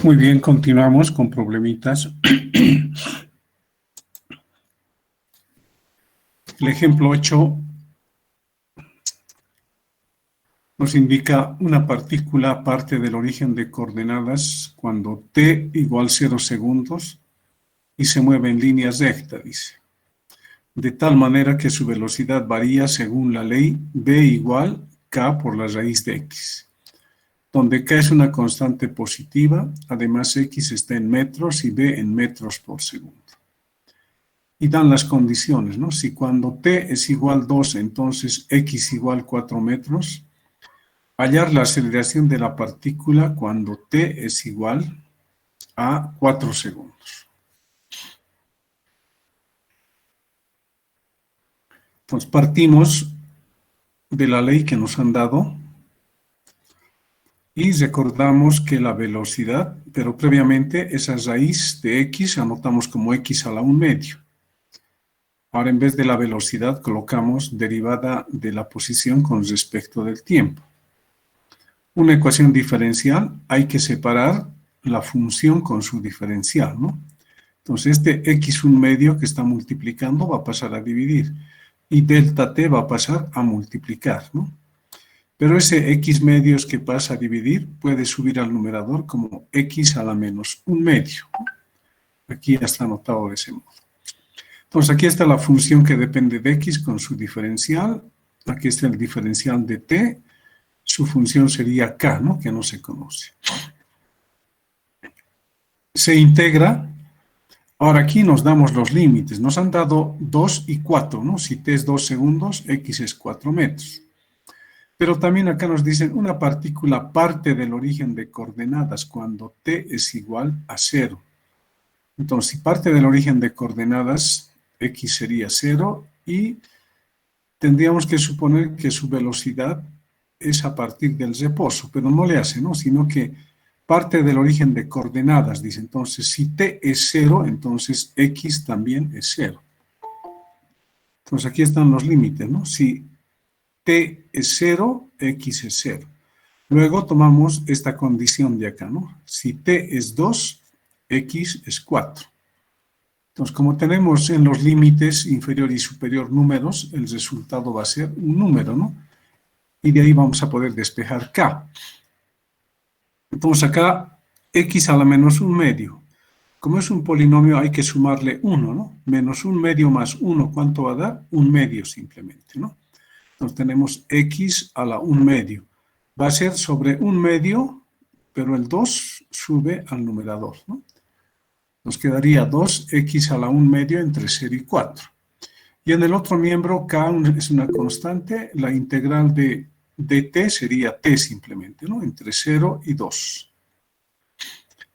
Muy bien, continuamos con problemitas. El ejemplo 8 nos indica una partícula parte del origen de coordenadas cuando t igual 0 segundos y se mueve en línea recta, dice. De tal manera que su velocidad varía según la ley v igual k por la raíz de x, donde k es una constante positiva, además x está en metros y v en metros por segundo. Y dan las condiciones, ¿no? Si cuando t es igual 2, entonces x igual 4 metros, hallar la aceleración de la partícula cuando t es igual a 4 segundos. Entonces partimos de la ley que nos han dado y recordamos que la velocidad, pero previamente esa raíz de x anotamos como x a la 1/2. Ahora en vez de la velocidad colocamos derivada de la posición con respecto del tiempo. Una ecuación diferencial hay que separar la función con su diferencial, ¿no? Entonces este x 1/2 que está multiplicando va a pasar a dividir y delta t va a pasar a multiplicar, ¿no? Pero ese x medios que pasa a dividir puede subir al numerador como x a la menos 1/2. Aquí ya está anotado de ese modo. Entonces aquí está la función que depende de x con su diferencial. Aquí está el diferencial de t. Su función sería k, ¿no? Que no se conoce. Se integra. Ahora aquí nos damos los límites. Nos han dado 2 y 4, ¿no? Si t es 2 segundos, x es 4 metros. Pero también acá nos dicen una partícula parte del origen de coordenadas cuando t es igual a 0. Entonces, si parte del origen de coordenadas, x sería 0 y tendríamos que suponer que su velocidad es a partir del reposo, pero no le hace, ¿no? Sino que parte del origen de coordenadas, dice. Entonces, si t es 0, entonces x también es 0. Entonces, aquí están los límites, ¿no? Si t es 0, x es 0. Luego tomamos esta condición de acá, ¿no? Si t es 2, x es 4. Entonces, como tenemos en los límites inferior y superior números, el resultado va a ser un número, ¿no? Y de ahí vamos a poder despejar k. Entonces acá, x a la menos 1/2. Como es un polinomio, hay que sumarle 1, ¿no? Menos 1/2 más 1, ¿cuánto va a dar? 1/2 simplemente, ¿no? Entonces tenemos x a la 1/2. Va a ser sobre 1/2, pero el 2 sube al numerador, ¿no? Nos quedaría 2x a la 1/2 entre 0 y 4. Y en el otro miembro, k es una constante, la integral de dt sería t simplemente, ¿no? Entre 0 y 2.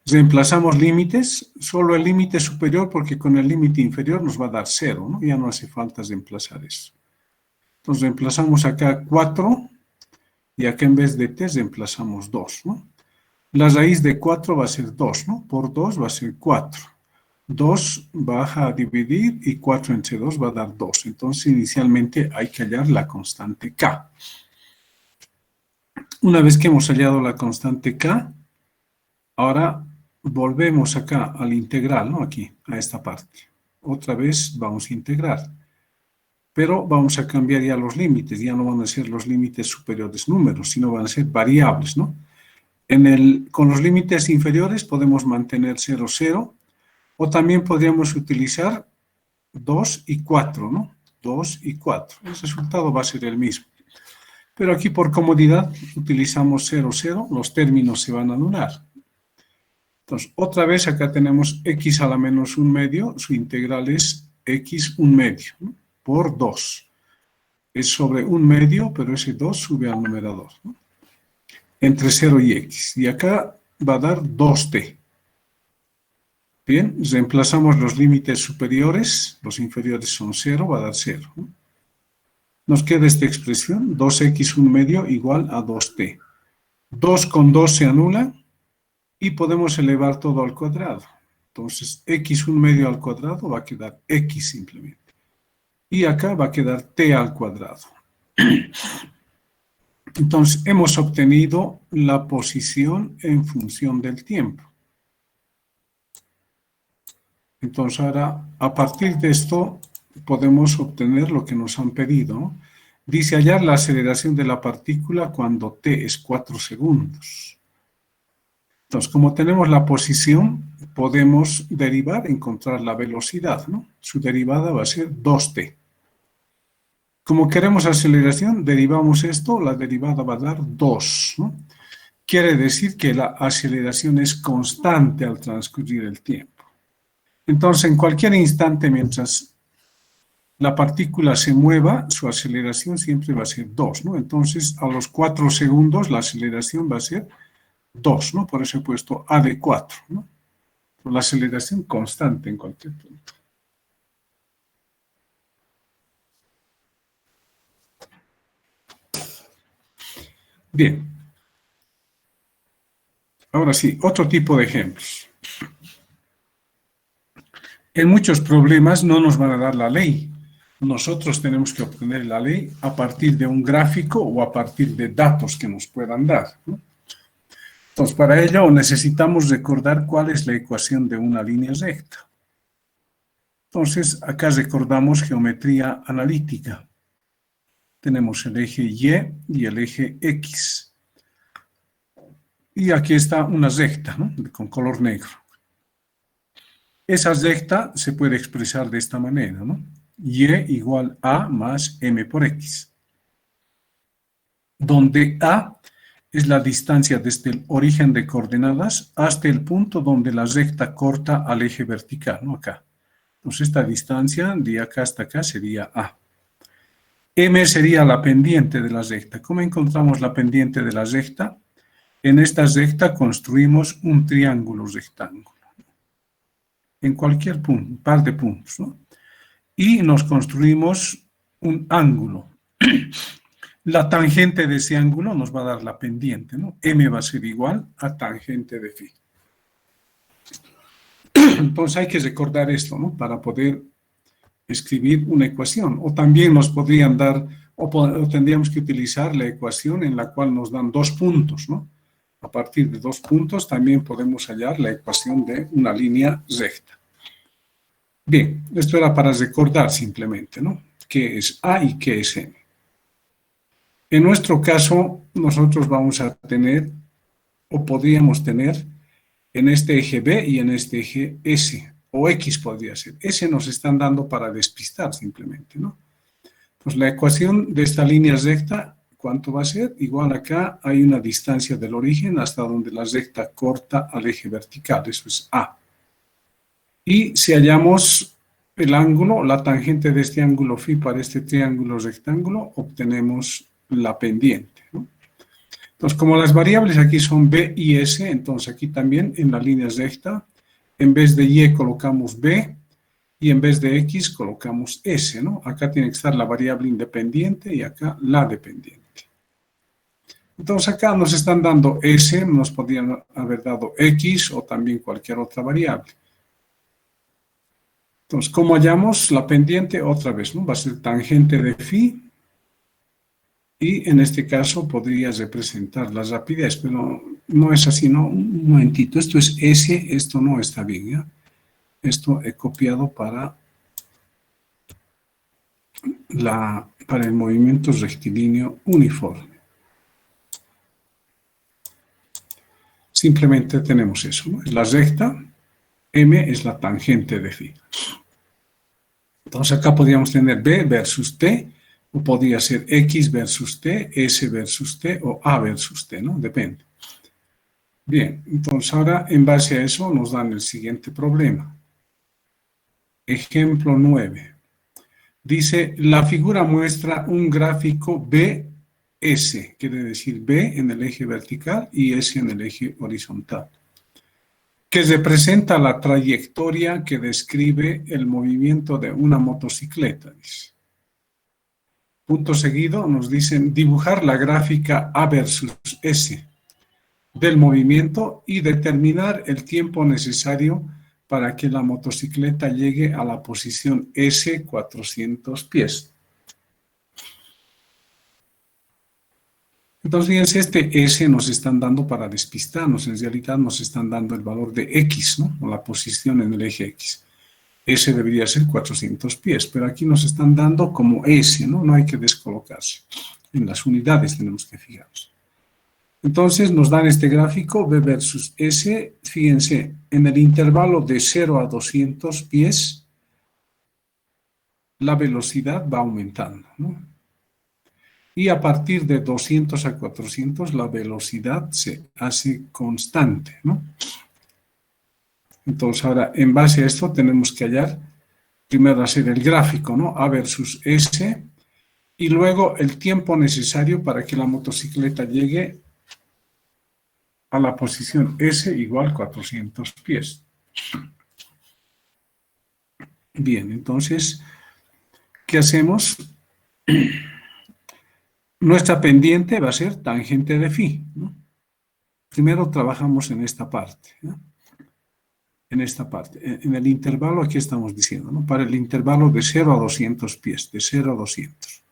Reemplazamos límites, solo el límite superior, porque con el límite inferior nos va a dar 0, ¿no? Ya no hace falta reemplazar eso. Entonces reemplazamos acá 4 y acá en vez de t reemplazamos 2, ¿no? La raíz de 4 va a ser 2, ¿no? Por 2 va a ser 4. 2 baja a dividir y 4 entre 2 va a dar 2. Entonces, inicialmente hay que hallar la constante k. Una vez que hemos hallado la constante k, ahora volvemos acá al integral, ¿no? Aquí, a esta parte. Otra vez vamos a integrar. Pero vamos a cambiar ya los límites. Ya no van a ser los límites superiores números, sino van a ser variables, ¿no? Con los límites inferiores podemos mantener 0, 0. O también podríamos utilizar 2 y 4, ¿no? 2 y 4. El resultado va a ser el mismo. Pero aquí por comodidad utilizamos 0, 0. Los términos se van a anular. Entonces, otra vez acá tenemos x a la menos 1/2. Su integral es x 1/2, ¿no? Por 2. Es sobre 1/2, pero ese 2 sube al numerador, ¿no? Entre 0 y x. Y acá va a dar 2t. Bien, reemplazamos los límites superiores, los inferiores son 0, va a dar 0. ¿No? Nos queda esta expresión, 2x 1/2 igual a 2t. 2 con 2 se anula, y podemos elevar todo al cuadrado. Entonces, x1 medio al cuadrado va a quedar x simplemente. Y acá va a quedar t al cuadrado. Entonces, hemos obtenido la posición en función del tiempo. Entonces, ahora, a partir de esto, podemos obtener lo que nos han pedido, ¿no? Dice hallar la aceleración de la partícula cuando t es 4 segundos. Entonces, como tenemos la posición, podemos derivar, encontrar la velocidad, ¿no? Su derivada va a ser 2t. Como queremos aceleración, derivamos esto, la derivada va a dar 2, ¿no? Quiere decir que la aceleración es constante al transcurrir el tiempo. Entonces, en cualquier instante, mientras la partícula se mueva, su aceleración siempre va a ser 2, ¿no? Entonces, a los 4 segundos, la aceleración va a ser 2, ¿no? Por eso he puesto A de 4, ¿no? La aceleración constante en cualquier punto. Bien. Ahora sí, otro tipo de ejemplos. En muchos problemas no nos van a dar la ley. Nosotros tenemos que obtener la ley a partir de un gráfico o a partir de datos que nos puedan dar, ¿no? Entonces, para ello necesitamos recordar cuál es la ecuación de una línea recta. Entonces, acá recordamos geometría analítica. Tenemos el eje Y y el eje X. Y aquí está una recta, ¿no? Con color negro. Esa recta se puede expresar de esta manera, ¿no? Y igual a más m por x. Donde a es la distancia desde el origen de coordenadas hasta el punto donde la recta corta al eje vertical, ¿no? Acá. Entonces, esta distancia de acá hasta acá sería a. M sería la pendiente de la recta. ¿Cómo encontramos la pendiente de la recta? En esta recta construimos un triángulo rectángulo. En cualquier punto, par de puntos, ¿no? Y nos construimos un ángulo. La tangente de ese ángulo nos va a dar la pendiente, ¿no? M va a ser igual a tangente de phi. Entonces hay que recordar esto, ¿no? Para poder escribir una ecuación. O también nos podrían dar, o tendríamos que utilizar la ecuación en la cual nos dan 2 puntos, ¿no? A partir de 2 puntos también podemos hallar la ecuación de una línea recta. Bien, esto era para recordar simplemente, ¿no? ¿Qué es A y qué es M? En nuestro caso, nosotros vamos a tener, o podríamos tener, en este eje B y en este eje S, o X podría ser. S nos están dando para despistar simplemente, ¿no? Pues la ecuación de esta línea recta, ¿cuánto va a ser? Igual acá hay una distancia del origen hasta donde la recta corta al eje vertical, eso es A. Y si hallamos el ángulo, la tangente de este ángulo phi para este triángulo rectángulo, obtenemos la pendiente, ¿no? Entonces, como las variables aquí son B y S, entonces aquí también en la línea recta, en vez de Y colocamos B y en vez de X colocamos S, ¿no? Acá tiene que estar la variable independiente y acá la dependiente. Entonces acá nos están dando S, nos podrían haber dado X o también cualquier otra variable. Entonces, ¿cómo hallamos la pendiente? Otra vez, ¿no? Va a ser tangente de phi. Y en este caso podría representar la rapidez, pero no es así, ¿no? Un momentito, esto es S, esto no está bien, ¿ya? Esto he copiado para el movimiento rectilíneo uniforme. Simplemente tenemos eso, ¿no? Es la recta, M es la tangente de phi. Entonces acá podríamos tener B versus T, o podría ser X versus T, S versus T o A versus T, ¿no? Depende. Bien, entonces ahora en base a eso nos dan el siguiente problema. Ejemplo 9. Dice, la figura muestra un gráfico BS, quiere decir B en el eje vertical y S en el eje horizontal, que representa la trayectoria que describe el movimiento de una motocicleta, dice. Punto seguido nos dicen dibujar la gráfica A versus S. del movimiento y determinar el tiempo necesario para que la motocicleta llegue a la posición S 400 pies. Entonces, fíjense, este S nos están dando para despistarnos. En realidad nos están dando el valor de X, ¿no? O la posición en el eje X. S debería ser 400 pies, pero aquí nos están dando como S, ¿no? No hay que descolocarse. En las unidades tenemos que fijarnos. Entonces nos dan este gráfico, B versus S. Fíjense, en el intervalo de 0 a 200 pies, la velocidad va aumentando, ¿no? Y a partir de 200 a 400, la velocidad se hace constante, ¿no? Entonces, ahora, en base a esto, tenemos que hallar, primero hacer el gráfico, ¿no? A versus S, y luego el tiempo necesario para que la motocicleta llegue a la posición S igual 400 pies. Bien, entonces, ¿qué hacemos? Nuestra pendiente va a ser tangente de phi, ¿no? Primero trabajamos en esta parte, ¿no? En esta parte. En el intervalo, aquí estamos diciendo, ¿no? Para el intervalo de 0 a 200 pies, de 0 a 200.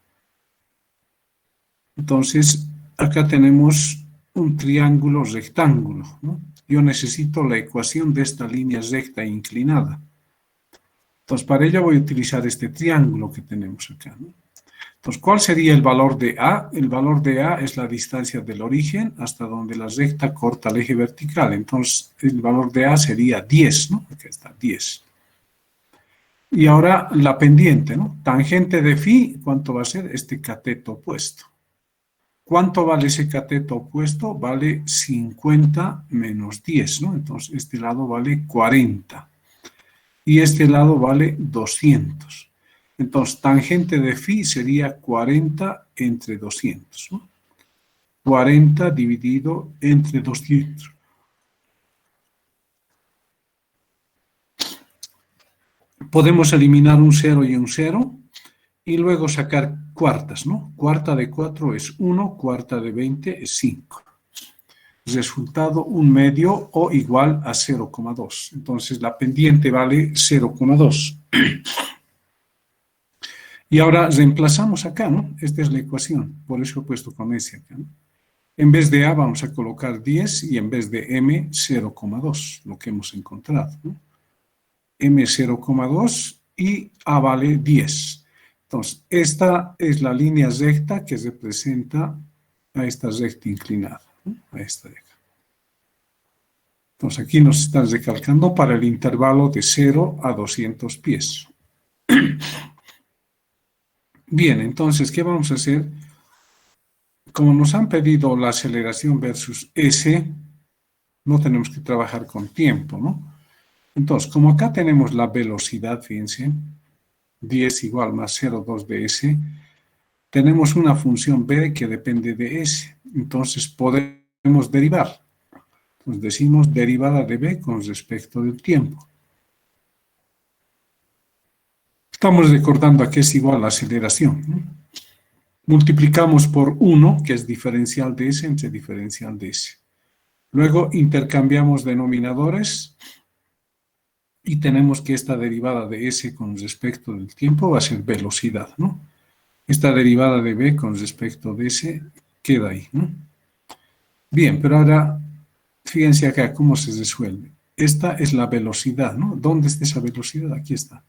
Entonces, acá tenemos un triángulo rectángulo, ¿no? Yo necesito la ecuación de esta línea recta e inclinada. Entonces, para ello voy a utilizar este triángulo que tenemos acá, ¿no? Entonces, ¿cuál sería el valor de A? El valor de A es la distancia del origen hasta donde la recta corta el eje vertical. Entonces, el valor de A sería 10, ¿no? Aquí está, 10. Y ahora la pendiente, ¿no? Tangente de phi, ¿cuánto va a ser? Este cateto opuesto. ¿Cuánto vale ese cateto opuesto? Vale 50 menos 10, ¿no? Entonces, este lado vale 40. Y este lado vale 200. Entonces, tangente de phi sería 40 entre 200, ¿no? 40 dividido entre 200. Podemos eliminar un 0 y un 0 y luego sacar cuartas, ¿no? Cuarta de 4 es 1, cuarta de 20 es 5. Resultado, un medio o igual a 0,2. Entonces, la pendiente vale 0,2. Y ahora reemplazamos acá, ¿no? Esta es la ecuación, por eso he puesto con S acá, ¿no? En vez de A vamos a colocar 10 y en vez de M, 0,2, lo que hemos encontrado, ¿no? M 0,2 y A vale 10. Entonces, esta es la línea recta que representa a esta recta inclinada, ¿no? A esta de acá. Entonces, aquí nos están recalcando para el intervalo de 0 a 200 pies. Bien, entonces, ¿qué vamos a hacer? Como nos han pedido la aceleración versus S, no tenemos que trabajar con tiempo, ¿no? Entonces, como acá tenemos la velocidad, fíjense, 10 igual más 0,2 de S, tenemos una función B que depende de S. Entonces, podemos derivar. Entonces, decimos derivada de B con respecto del tiempo. Estamos recordando a que es igual la aceleración, ¿no? Multiplicamos por 1, que es diferencial de S, entre diferencial de S. Luego intercambiamos denominadores y tenemos que esta derivada de S con respecto del tiempo va a ser velocidad, ¿no? Esta derivada de B con respecto de S queda ahí, ¿no? Bien, pero ahora fíjense acá cómo se resuelve. Esta es la velocidad, ¿no? ¿Dónde está esa velocidad? Aquí está.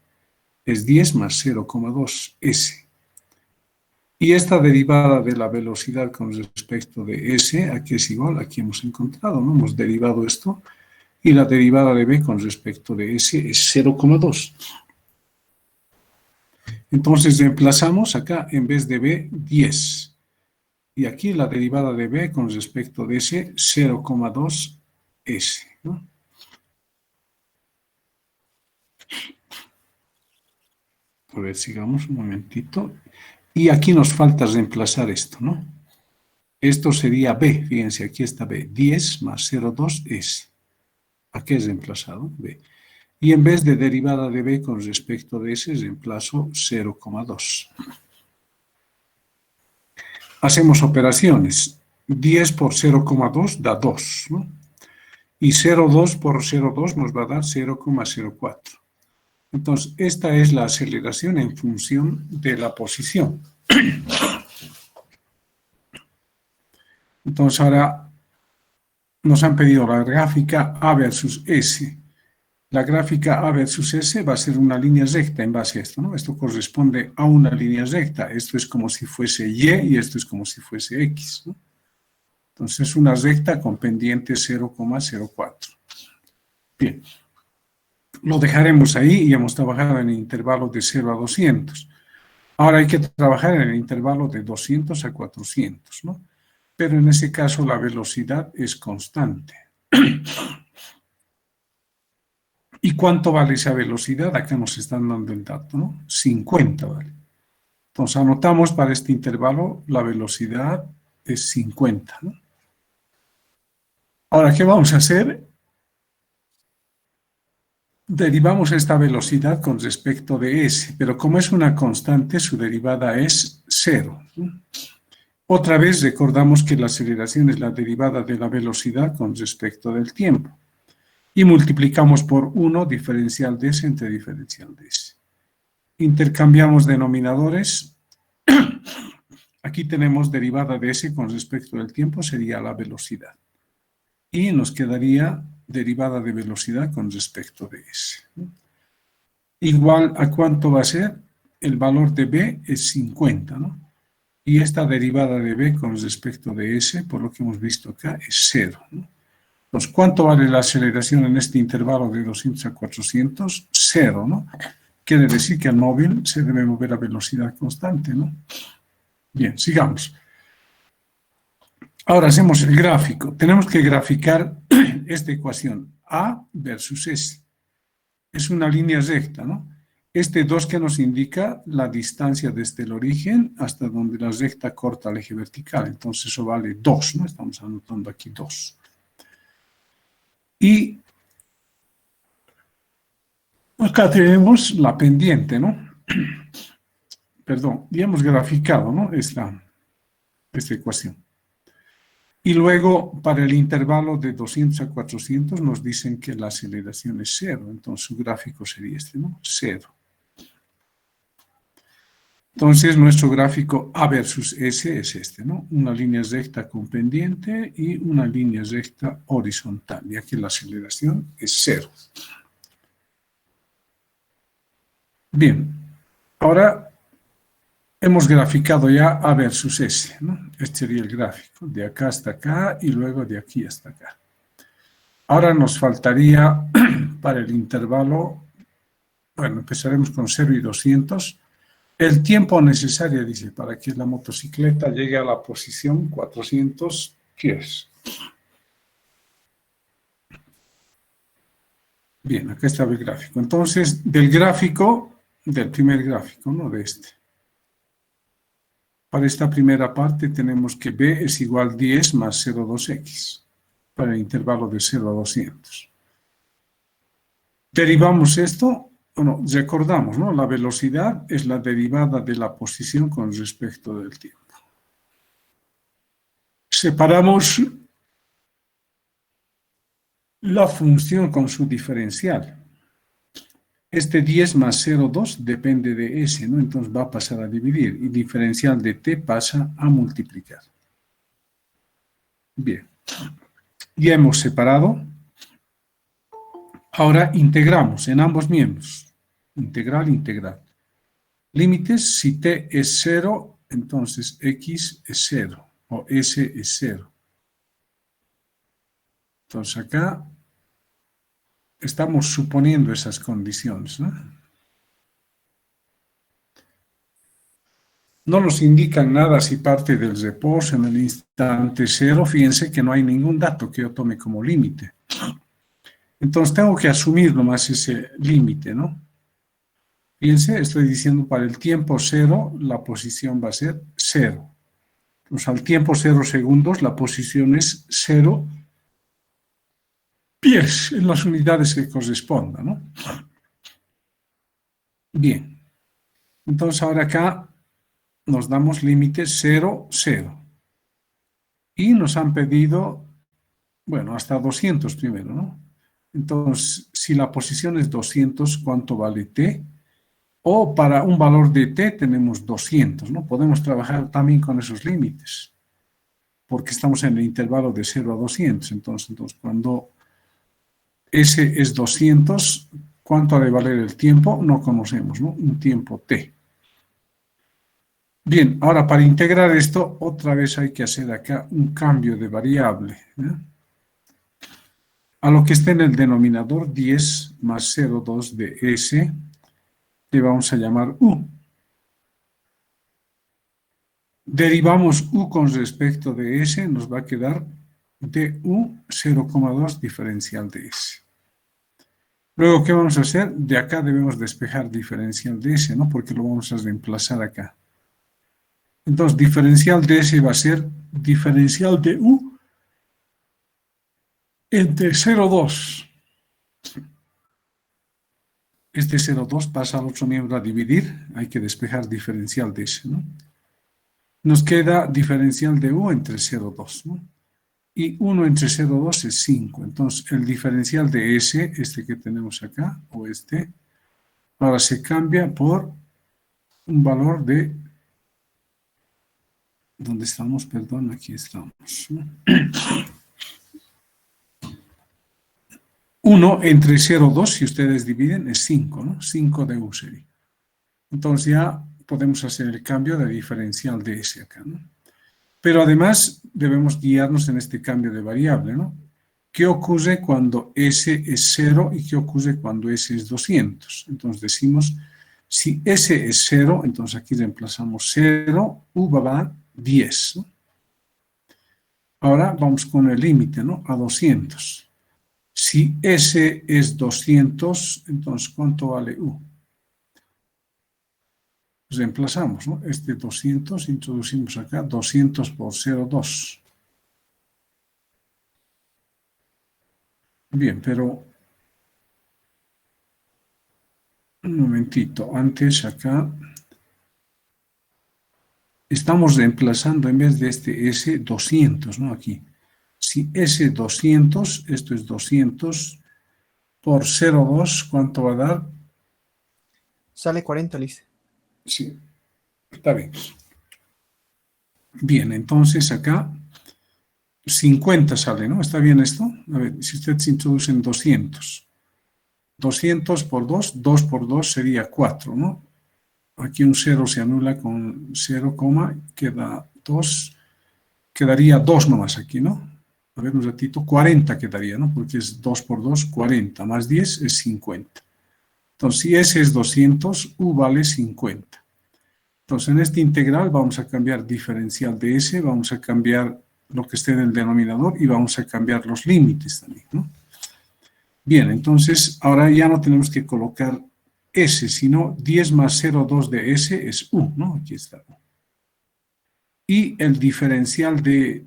Es 10 más 0,2 S. Y esta derivada de la velocidad con respecto de S, aquí es igual, aquí hemos encontrado, ¿no? Hemos derivado esto. Y la derivada de B con respecto de S es 0,2. Entonces reemplazamos acá, en vez de B, 10. Y aquí la derivada de B con respecto de S, 0,2 S, ¿no? A ver, sigamos un momentito. Y aquí nos falta reemplazar esto, ¿no? Esto sería B, fíjense, aquí está B, 10 más 0,2 S. Aquí es reemplazado, B. Y en vez de derivada de B con respecto de S, reemplazo 0,2. Hacemos operaciones. 10 por 0,2 da 2, ¿no? Y 0,2 por 0,2 nos va a dar 0,04. Entonces, esta es la aceleración en función de la posición. Entonces, ahora nos han pedido la gráfica A versus S. La gráfica A versus S va a ser una línea recta en base a esto, ¿no? Esto corresponde a una línea recta. Esto es como si fuese Y esto es como si fuese X, ¿no? Entonces, es una recta con pendiente 0,04. Bien. Lo dejaremos ahí y hemos trabajado en el intervalo de 0 a 200. Ahora hay que trabajar en el intervalo de 200 a 400, ¿no? Pero en ese caso la velocidad es constante. ¿Y cuánto vale esa velocidad? Acá nos están dando el dato, ¿no? 50 vale. Entonces anotamos para este intervalo la velocidad es 50, ¿no? Ahora, ¿qué vamos a hacer? Derivamos esta velocidad con respecto de S, pero como es una constante, su derivada es 0, ¿no? Otra vez recordamos que la aceleración es la derivada de la velocidad con respecto del tiempo. Y multiplicamos por 1 diferencial de S entre diferencial de S. Intercambiamos denominadores. Aquí tenemos derivada de S con respecto del tiempo, sería la velocidad. Y nos quedaría derivada de velocidad con respecto de S. Igual a cuánto va a ser, el valor de B es 50, ¿no? Y esta derivada de B con respecto de S, por lo que hemos visto acá, es 0, ¿no? Entonces, ¿cuánto vale la aceleración en este intervalo de 200 a 400? 0, ¿no? Quiere decir que el móvil se debe mover a velocidad constante, ¿no? Bien, sigamos. Ahora hacemos el gráfico. Tenemos que graficar esta ecuación, A versus S. Es una línea recta, ¿no? Este 2 que nos indica la distancia desde el origen hasta donde la recta corta el eje vertical. Entonces eso vale 2, ¿no? Estamos anotando aquí 2. Y acá tenemos la pendiente, ¿no? Perdón, ya hemos graficado, ¿no? Esta ecuación. Y luego, para el intervalo de 200 a 400, nos dicen que la aceleración es 0. Entonces, su gráfico sería este, ¿no? 0. Entonces, nuestro gráfico A versus S es este, ¿no? Una línea recta con pendiente y una línea recta horizontal, ya que la aceleración es 0. Bien, ahora hemos graficado ya A versus S, ¿no? Este sería el gráfico, de acá hasta acá y luego de aquí hasta acá. Ahora nos faltaría para el intervalo, bueno, empezaremos con 0 y 200, el tiempo necesario, dice, para que la motocicleta llegue a la posición 400 pies. Bien, acá está el gráfico. Entonces, del gráfico, del primer gráfico, no de este. Para esta primera parte tenemos que B es igual a 10 más 0,2x, para el intervalo de 0 a 200. Derivamos esto, bueno, recordamos, ¿no? La velocidad es la derivada de la posición con respecto del tiempo. Separamos la función con su diferencial. Este 10 más 0,2 depende de S, ¿no? Entonces va a pasar a dividir y diferencial de t pasa a multiplicar. Bien, ya hemos separado. Ahora integramos en ambos miembros. Integral, integral. Límites, si t es 0, entonces x es 0 o s es 0. Entonces acá estamos suponiendo esas condiciones, ¿no? No nos indican nada si parte del reposo en el instante 0. Fíjense que no hay ningún dato que yo tome como límite. Entonces tengo que asumir nomás ese límite, ¿no? Fíjense, estoy diciendo para el tiempo 0, la posición va a ser 0. Entonces al tiempo 0 segundos, la posición es 0 pies en las unidades que correspondan, ¿no? Bien. Entonces ahora acá nos damos límites 0, 0. Y nos han pedido, bueno, hasta 200 primero, ¿no? Entonces, si la posición es 200, ¿cuánto vale t? O para un valor de t tenemos 200, ¿no? Podemos trabajar también con esos límites, porque estamos en el intervalo de 0 a 200. Entonces cuando S es 200, ¿cuánto ha de valer el tiempo? No conocemos, ¿no? Un tiempo t. Bien, ahora para integrar esto, otra vez hay que hacer acá un cambio de variable, ¿eh? A lo que esté en el denominador 10 más 0,2 de S, le vamos a llamar U. Derivamos U con respecto de S, nos va a quedar du 0,2 diferencial de S. Luego, ¿qué vamos a hacer? De acá debemos despejar diferencial de S, ¿no? Porque lo vamos a reemplazar acá. Entonces, diferencial de S va a ser diferencial de U entre 0,2. Este 0,2 pasa al otro miembro a dividir, hay que despejar diferencial de S, ¿no? Nos queda diferencial de U entre 0,2, ¿no? Y 1 entre 0,2 es 5. Entonces, el diferencial de S, este que tenemos acá, o este, ahora se cambia por un valor de... ¿Dónde estamos? Perdón, aquí estamos, ¿no? 1 entre 0,2, si ustedes dividen, es 5, ¿no? 5 de U sería. Entonces ya podemos hacer el cambio de diferencial de S acá, ¿no? Pero además debemos guiarnos en este cambio de variable, ¿no? ¿Qué ocurre cuando S es 0 y qué ocurre cuando S es 200? Entonces decimos, si S es 0, entonces aquí reemplazamos 0, U va a dar 10, ¿no? Ahora vamos con el límite, ¿no? A 200. Si S es 200, entonces ¿cuánto vale U? Reemplazamos, ¿no? Este 200, introducimos acá, 200 por 0,2. Bien, pero un momentito, antes acá estamos reemplazando en vez de este S 200, ¿no? Aquí. Si S 200, esto es 200 por 0,2, ¿cuánto va a dar? Sale 40, Liz. Sí, está bien. Bien, entonces acá 50 sale, ¿no? ¿Está bien esto? A ver, si ustedes introducen 200. 200 por 2, 2 por 2 sería 4, ¿no? Aquí un 0 se anula con 0, queda 2, quedaría 2 nomás aquí, ¿no? A ver un ratito, 40 quedaría, ¿no? Porque es 2 por 2, 40, más 10 es 50. Entonces, si S es 200, U vale 50. Entonces, en este integral vamos a cambiar diferencial de S, vamos a cambiar lo que esté en el denominador y vamos a cambiar los límites también, ¿no? Bien, entonces ahora ya no tenemos que colocar S, sino 10 más 0,2 de S es U, ¿no? Aquí está. Y el diferencial de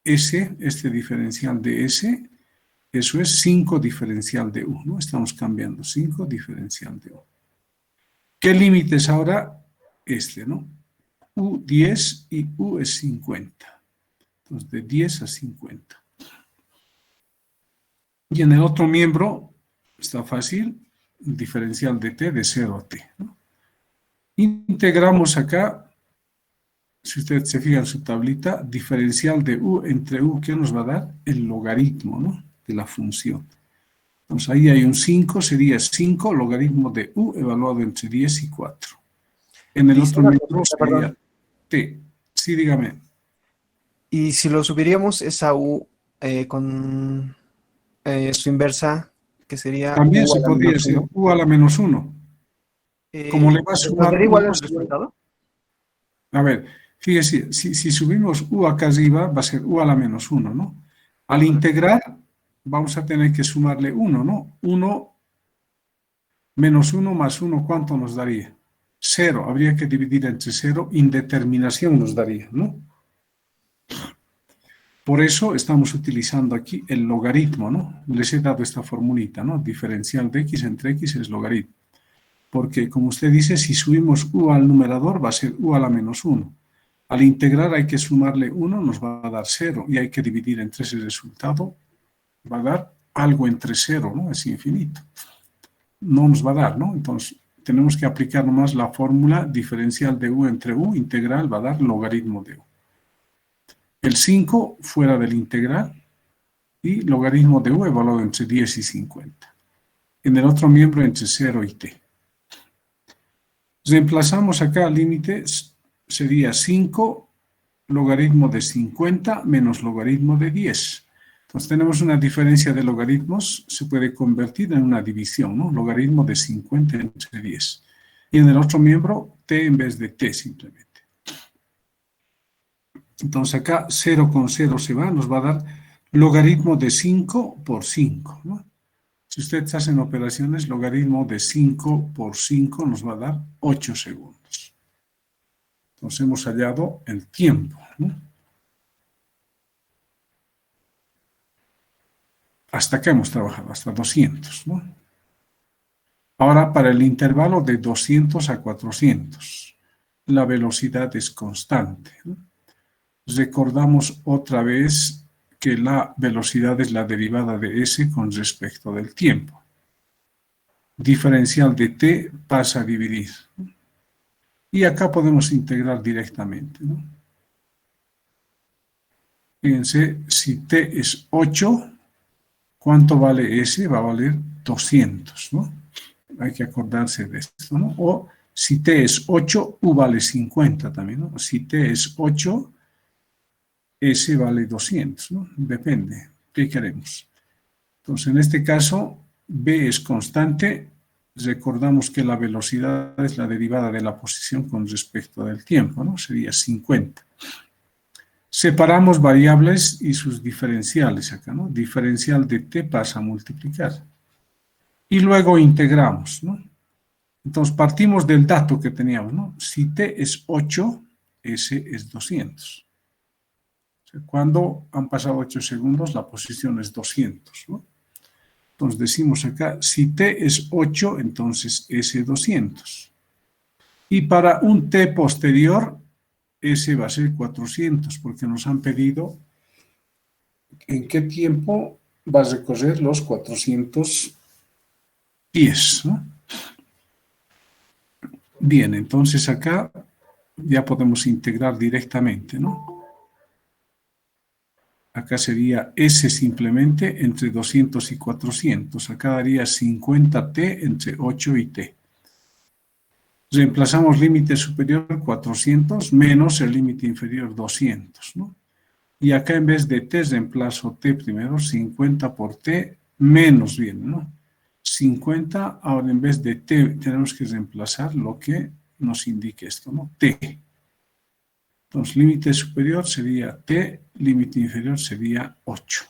S, este diferencial de S, eso es 5 diferencial de U, ¿no? Estamos cambiando 5 diferencial de U. ¿Qué límites ahora? Este, ¿no? U 10 y U es 50. Entonces, de 10 a 50. Y en el otro miembro, está fácil, diferencial de t de 0 a t, ¿no? Integramos acá, si usted se fija en su tablita, diferencial de u entre u, ¿qué nos va a dar? El logaritmo, ¿no? De la función. Entonces ahí hay un 5, sería 5 logaritmo de u evaluado entre 10 y 4. En el Liz, otro una miembro pregunta, sería perdón. t. Sí, dígame. Y si lo subiríamos esa U con su inversa, que sería También U a se la podría menos hacer 1, u a la menos 1. Como le va a ¿nos sumar daría igual 1, el resultado? a ver, fíjese, si subimos u acá arriba, va a ser u a la menos 1, ¿no? Al integrar, vamos a tener que sumarle 1, ¿no? 1 menos 1 más 1, ¿cuánto nos daría? 0, habría que dividir entre 0, indeterminación nos daría, ¿no? Por eso estamos utilizando aquí el logaritmo, ¿no? Les he dado esta formulita, ¿no? Diferencial de x entre x es logaritmo. Porque, como usted dice, si subimos u al numerador va a ser u a la menos 1. Al integrar hay que sumarle 1, nos va a dar 0, y hay que dividir entre ese resultado, va a dar algo entre 0, ¿no? Es infinito. No nos va a dar, ¿no? Entonces, tenemos que aplicar nomás la fórmula diferencial de u entre u, integral va a dar logaritmo de u. El 5 fuera del integral y logaritmo de u evaluado entre 10 y 50. En el otro miembro entre 0 y t. Reemplazamos acá límite, sería 5 logaritmo de 50 menos logaritmo de 10. Entonces tenemos una diferencia de logaritmos, se puede convertir en una división, ¿no? Logaritmo de 50 entre 10. Y en el otro miembro, t en vez de t simplemente. Entonces acá 0 con 0 se va, nos va a dar logaritmo de 5 por 5, ¿no? Si ustedes hacen operaciones, logaritmo de 5 por 5 nos va a dar 8 segundos. Entonces hemos hallado el tiempo, ¿no? Hasta acá hemos trabajado, hasta 200, ¿no? Ahora, para el intervalo de 200 a 400, la velocidad es constante, ¿no? Recordamos otra vez que la velocidad es la derivada de s con respecto del tiempo. Diferencial de t pasa a dividir, ¿no? Y acá podemos integrar directamente, ¿no? Fíjense, si t es 8, ¿cuánto vale s? Va a valer 200, ¿no? Hay que acordarse de esto, ¿no? O si t es 8, u vale 50 también, ¿no? Si t es 8, s vale 200, ¿no? Depende, ¿qué queremos? Entonces, en este caso, b es constante. Recordamos que la velocidad es la derivada de la posición con respecto del tiempo, ¿no? Sería 50. Separamos variables y sus diferenciales acá, ¿no? Diferencial de t pasa a multiplicar. Y luego integramos, ¿no? Entonces, partimos del dato que teníamos, ¿no? Si t es 8, s es 200. O sea, cuando han pasado 8 segundos, la posición es 200, ¿no? Entonces decimos acá, si t es 8, entonces s 200. Y para un t posterior, s va a ser 400, porque nos han pedido en qué tiempo va a recorrer los 400 pies, ¿no? Bien, entonces acá ya podemos integrar directamente, ¿no? Acá sería S simplemente entre 200 y 400. Acá daría 50t entre 8 y t. Reemplazamos límite superior 400 menos el límite inferior 200, ¿no? Y acá en vez de t reemplazo t primero, 50 por t menos bien, ¿no? 50, ahora en vez de t tenemos que reemplazar lo que nos indique esto, ¿no? T. Entonces, límite superior sería t, límite inferior sería 8.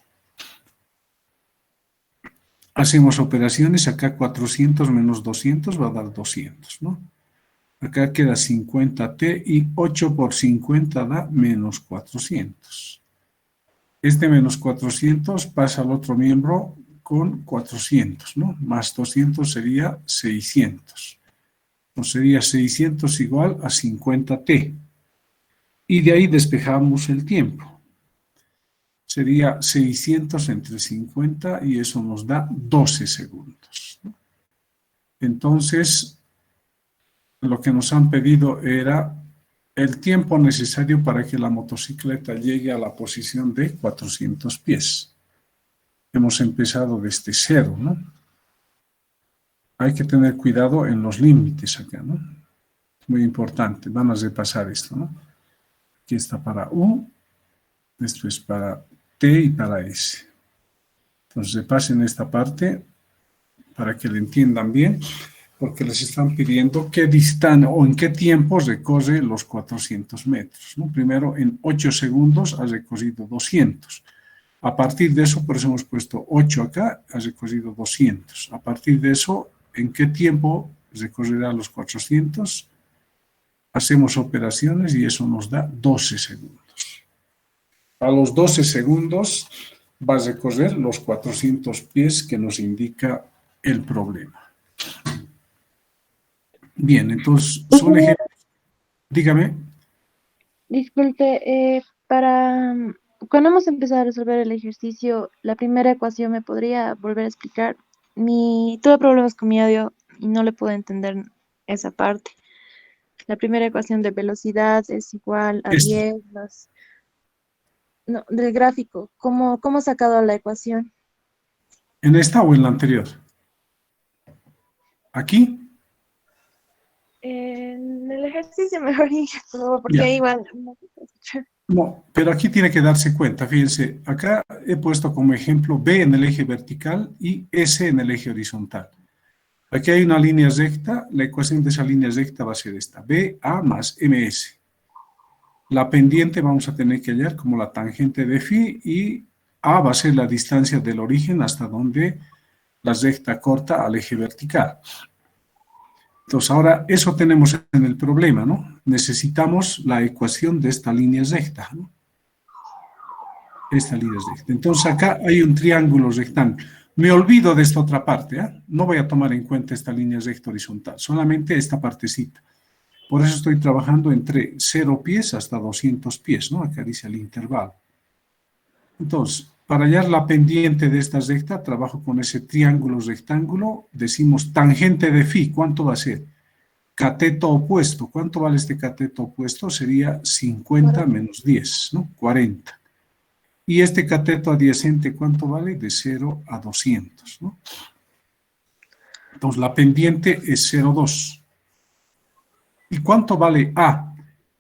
Hacemos operaciones, acá 400 menos 200 va a dar 200, ¿no? Acá queda 50t y 8 por 50 da menos 400. Este menos 400 pasa al otro miembro con 400, ¿no? Más 200 sería 600. Entonces sería 600 igual a 50t. Y de ahí despejamos el tiempo. Sería 600 entre 50 y eso nos da 12 segundos. Entonces, lo que nos han pedido era el tiempo necesario para que la motocicleta llegue a la posición de 400 pies. Hemos empezado desde cero, ¿no? Hay que tener cuidado en los límites acá, ¿no? Muy importante. Vamos a repasar esto, ¿no? Aquí está para U, esto es para T y para S. Entonces repasen esta parte para que lo entiendan bien, porque les están pidiendo qué distancia o en qué tiempo recorre los 400 metros, ¿no? Primero, en 8 segundos ha recorrido 200. A partir de eso, por eso hemos puesto 8 acá, ha recorrido 200. A partir de eso, ¿en qué tiempo recorrerá los 400? Hacemos operaciones y eso nos da 12 segundos. A los 12 segundos va a recorrer los 400 pies que nos indica el problema. Bien, entonces son ejemplos. Dígame. Disculpe, cuando hemos empezado a resolver el ejercicio, la primera ecuación me podría volver a explicar. Tuve problemas con mi audio y no le puedo entender esa parte. La primera ecuación de velocidad es igual a Esta, 10 más, no, del gráfico. ¿Cómo he sacado la ecuación? ¿en esta o en la anterior? ¿Aquí? En el ejercicio mejor, por favor, porque Ya. ahí igual. No, pero aquí tiene que darse cuenta, fíjense, acá he puesto como ejemplo B en el eje vertical y S en el eje horizontal. Aquí hay una línea recta, la ecuación de esa línea recta va a ser esta, BA más MS. La pendiente vamos a tener que hallar como la tangente de phi y A va a ser la distancia del origen hasta donde la recta corta al eje vertical. Entonces, ahora eso tenemos en el problema, ¿no? Necesitamos la ecuación de esta línea recta, ¿no? Esta línea recta. Entonces, acá hay un triángulo rectángulo. Me olvido de esta otra parte, ¿eh? No voy a tomar en cuenta esta línea recta horizontal, solamente esta partecita. Por eso estoy trabajando entre 0 pies hasta 200 pies, ¿no? Acá dice el intervalo. Entonces, para hallar la pendiente de esta recta, trabajo con ese triángulo rectángulo, decimos tangente de phi, ¿cuánto va a ser? Cateto opuesto, ¿cuánto vale este cateto opuesto? Sería 50 menos 10, ¿no? 40. Y este cateto adyacente, ¿cuánto vale? De 0 a 200, ¿no? Entonces, la pendiente es 0,2. ¿Y cuánto vale A?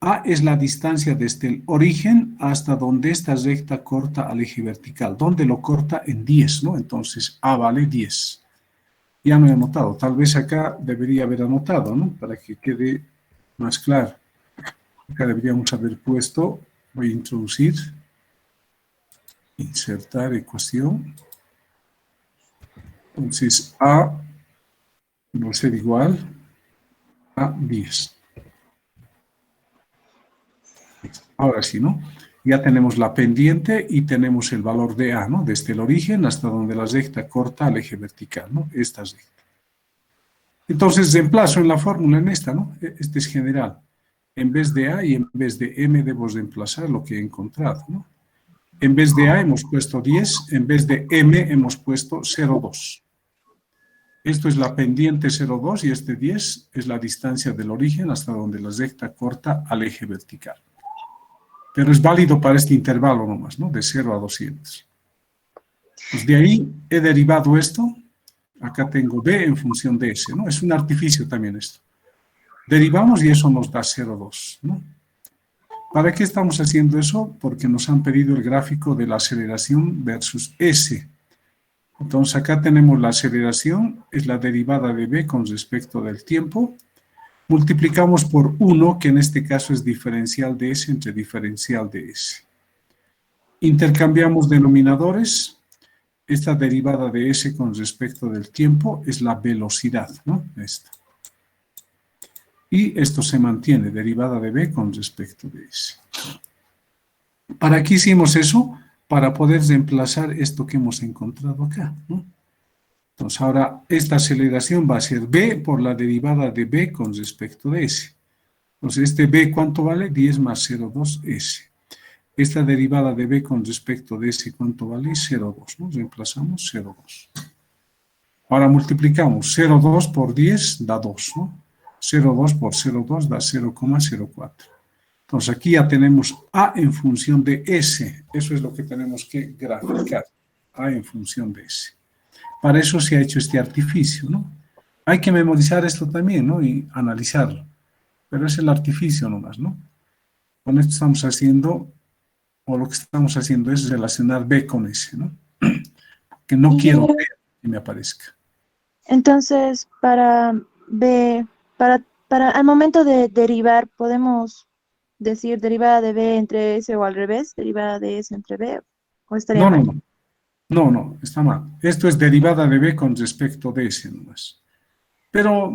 A es la distancia desde el origen hasta donde esta recta corta al eje vertical. ¿Dónde lo corta? En 10, ¿no? Entonces, A vale 10. Ya no he anotado. Tal vez acá debería haber anotado, ¿no? Para que quede más claro. Acá deberíamos haber puesto, voy a introducir, insertar ecuación. Entonces, A va a ser igual a 10. Ahora sí, ¿no? Ya tenemos la pendiente y tenemos el valor de A, ¿no? Desde el origen hasta donde la recta corta al eje vertical, ¿no? Esta recta. Entonces, reemplazo en la fórmula en esta, ¿no? Este es general. En vez de A y en vez de M debo reemplazar lo que he encontrado, ¿no? En vez de A hemos puesto 10, en vez de M hemos puesto 0,2. Esto es la pendiente 0,2 y este 10 es la distancia del origen hasta donde la recta corta al eje vertical. Pero es válido para este intervalo nomás, ¿no? De 0 a 200. Pues de ahí he derivado esto. Acá tengo B en función de S, ¿no? Es un artificio también esto. Derivamos y eso nos da 0,2, ¿no? ¿Para qué estamos haciendo eso? Porque nos han pedido el gráfico de la aceleración versus S. Entonces acá tenemos la aceleración, es la derivada de B con respecto del tiempo. Multiplicamos por 1, que en este caso es diferencial de S entre diferencial de S. Intercambiamos denominadores. Esta derivada de S con respecto del tiempo es la velocidad, ¿no? Esta. Y esto se mantiene, derivada de B con respecto de S. ¿Para qué hicimos eso? Para poder reemplazar esto que hemos encontrado acá, ¿no? Entonces, ahora esta aceleración va a ser B por la derivada de B con respecto de S. Entonces, este B, ¿cuánto vale? 10 más 0,2 S. Esta derivada de B con respecto de S, ¿cuánto vale? 0,2, ¿no? Reemplazamos 0,2. Ahora multiplicamos 0,2 por 10 da 2, ¿no? 0,2 por 0,2 da 0,04. Entonces aquí ya tenemos A en función de S. Eso es lo que tenemos que graficar. A en función de S. Para eso se ha hecho este artificio, ¿no? Hay que memorizar esto también, ¿no? Y analizarlo. Pero es el artificio nomás, ¿no? Con esto estamos haciendo, o lo que estamos haciendo es relacionar B con S, ¿no? Que no quiero Ingeniero, B que me aparezca. entonces, B, al momento de derivar, podemos decir derivada de B entre S o al revés, derivada de S entre B, o estaría No, no, mal. no. No, no, está mal. Esto es derivada de B con respecto de S nomás. Pero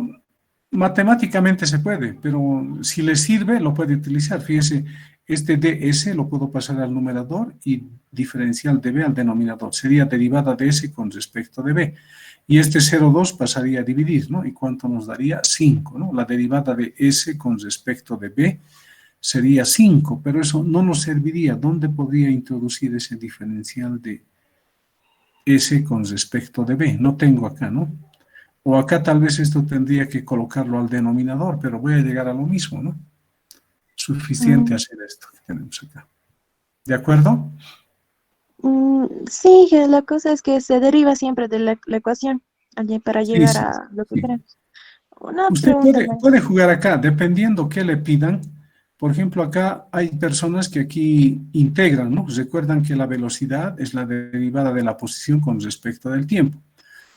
matemáticamente se puede, pero si le sirve, lo puede utilizar. Fíjese, este ds lo puedo pasar al numerador y diferencial de b al denominador. Sería derivada de s con respecto de b. Y este 0,2 pasaría a dividir, ¿no? ¿Y cuánto nos daría? 5, ¿no? La derivada de s con respecto de b sería 5, pero eso no nos serviría. ¿Dónde podría introducir ese diferencial de S con respecto de B? No tengo acá, ¿no? O acá tal vez esto tendría que colocarlo al denominador, pero voy a llegar a lo mismo, ¿no? Suficiente hacer esto que tenemos acá. ¿De acuerdo? Sí, que la cosa es que se deriva siempre de la ecuación para Sí, llegar sí, a lo que sí. queremos. Una Usted pregunta más. puede jugar acá, dependiendo qué le pidan. Por ejemplo, acá hay personas que aquí integran, ¿no? Recuerdan que la velocidad es la derivada de la posición con respecto del tiempo.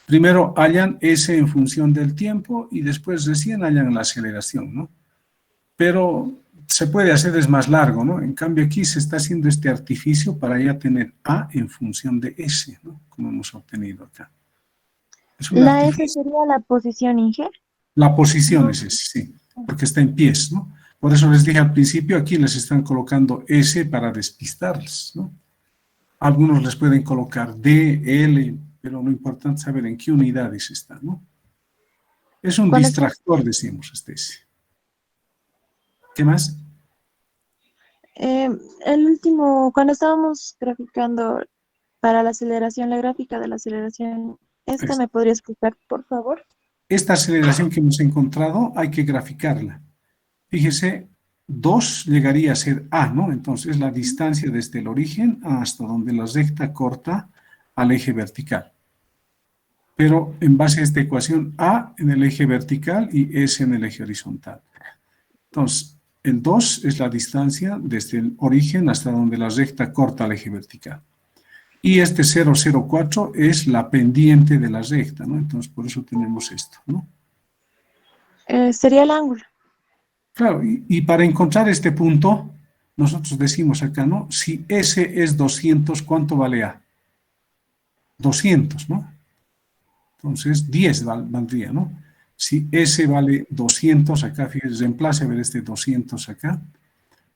Primero hallan S en función del tiempo y después recién hallan la aceleración, ¿no? Pero se puede hacer, es más largo, ¿no? En cambio aquí se está haciendo este artificio para ya tener A en función de S, ¿no? Como hemos obtenido acá. Es un La S artificio. sería la posición Inge. La posición No. es ese, sí, porque está en pies, ¿no? Por eso les dije al principio, aquí les están colocando S para despistarles, ¿no? Algunos les pueden colocar D, L, pero lo importante es saber en qué unidades está, ¿no? Es un Cuando está, distractor, decimos, este S. ¿Qué más? eh, el último, cuando estábamos graficando para la aceleración, la gráfica de la aceleración, ¿esta me podría explicar, por favor? Esta aceleración que hemos encontrado hay que graficarla. Fíjese, 2 llegaría a ser A, ¿no? Entonces, la distancia desde el origen hasta donde la recta corta al eje vertical. Pero en base a esta ecuación, A en el eje vertical y S en el eje horizontal. Entonces, el 2 es la distancia desde el origen hasta donde la recta corta al eje vertical. Y este 0,04 es la pendiente de la recta, ¿no? Entonces, por eso tenemos esto, ¿no? Sería el ángulo. Claro, y para encontrar este punto, nosotros decimos acá, ¿no? Si S es 200, ¿cuánto vale A? 200, ¿no? Entonces, 10 valdría, ¿no? Si S vale 200, acá, fíjense, reemplace a ver este 200 acá.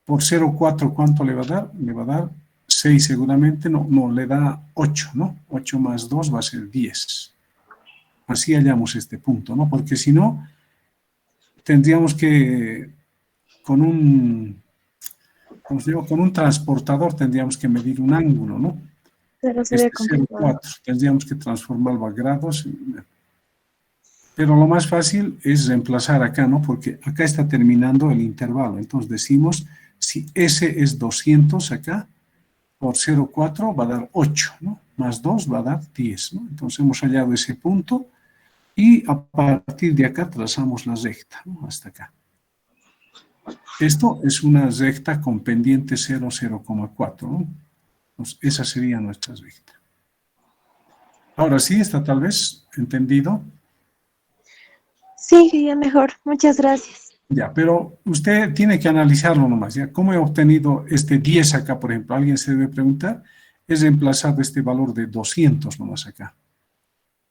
Por 0,4, ¿cuánto le va a dar? Le va a dar 6 seguramente, no, le da 8, ¿no? 8 más 2 va a ser 10. Así hallamos este punto, ¿no? Porque si no, tendríamos que, con un, ¿cómo se llama? Con un transportador tendríamos que medir un ángulo, ¿no? Pero sería Este complicado. 0,4, tendríamos que transformarlo a grados. Pero lo más fácil es reemplazar acá, ¿no? Porque acá está terminando el intervalo. Entonces decimos, si S es 200 acá, por 0,4 va a dar 8, ¿no? Más 2 va a dar 10, ¿no? Entonces hemos hallado ese punto y a partir de acá trazamos la recta, ¿no? Hasta acá. Esto es una recta con pendiente 0,4, ¿no? Entonces, esa sería nuestra recta. Ahora sí, está tal vez entendido. Sí, ya mejor. Muchas gracias. Ya, pero usted tiene que analizarlo nomás, ¿ya? ¿Cómo he obtenido este 10 acá, por ejemplo? Alguien se debe preguntar. Es reemplazado este valor de 200 nomás acá.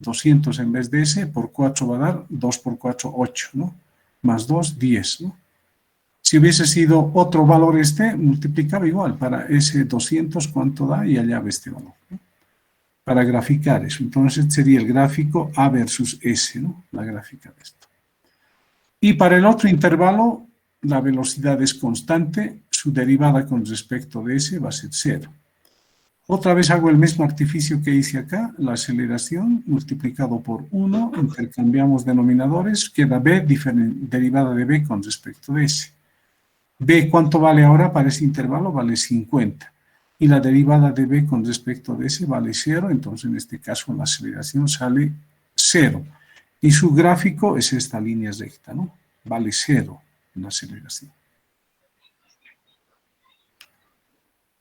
200 en vez de ese, por 4 va a dar 2 por 4, 8, ¿no? Más 2, 10, ¿no? Si hubiese sido otro valor este, multiplicaba igual. Para ese 200, ¿cuánto da? Y allá ve este valor, ¿no? Para graficar eso. Entonces sería el gráfico A versus S, ¿no? La gráfica de esto. Y para el otro intervalo, la velocidad es constante, su derivada con respecto de S va a ser 0. Otra vez hago el mismo artificio que hice acá, la aceleración multiplicado por 1, intercambiamos denominadores, queda B, derivada de B con respecto de S. B, ¿cuánto vale ahora para ese intervalo? Vale 50. Y la derivada de B con respecto de S vale 0, entonces en este caso la aceleración sale 0. Y su gráfico es esta línea recta, ¿no? Vale 0 en la aceleración.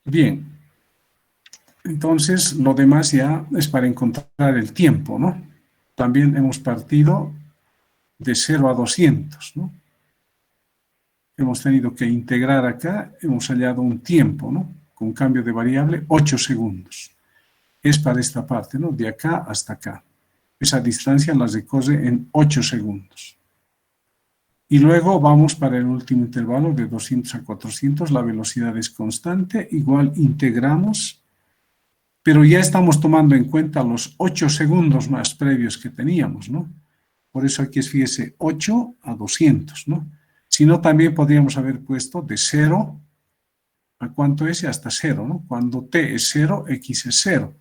Bien. Entonces, lo demás ya es para encontrar el tiempo, ¿no? También hemos partido de 0 a 200, ¿no? Hemos tenido que integrar acá, hemos hallado un tiempo, ¿no? Con cambio de variable, 8 segundos. Es para esta parte, ¿no? De acá hasta acá. Esa distancia la recorre en 8 segundos. Y luego vamos para el último intervalo de 200 a 400, la velocidad es constante, igual integramos, pero ya estamos tomando en cuenta los 8 segundos más previos que teníamos, ¿no? Por eso aquí es, fíjese, 8 a 200, ¿no? Si no, también podríamos haber puesto de 0 a cuánto es hasta 0, ¿no? Cuando t es 0, x es 0.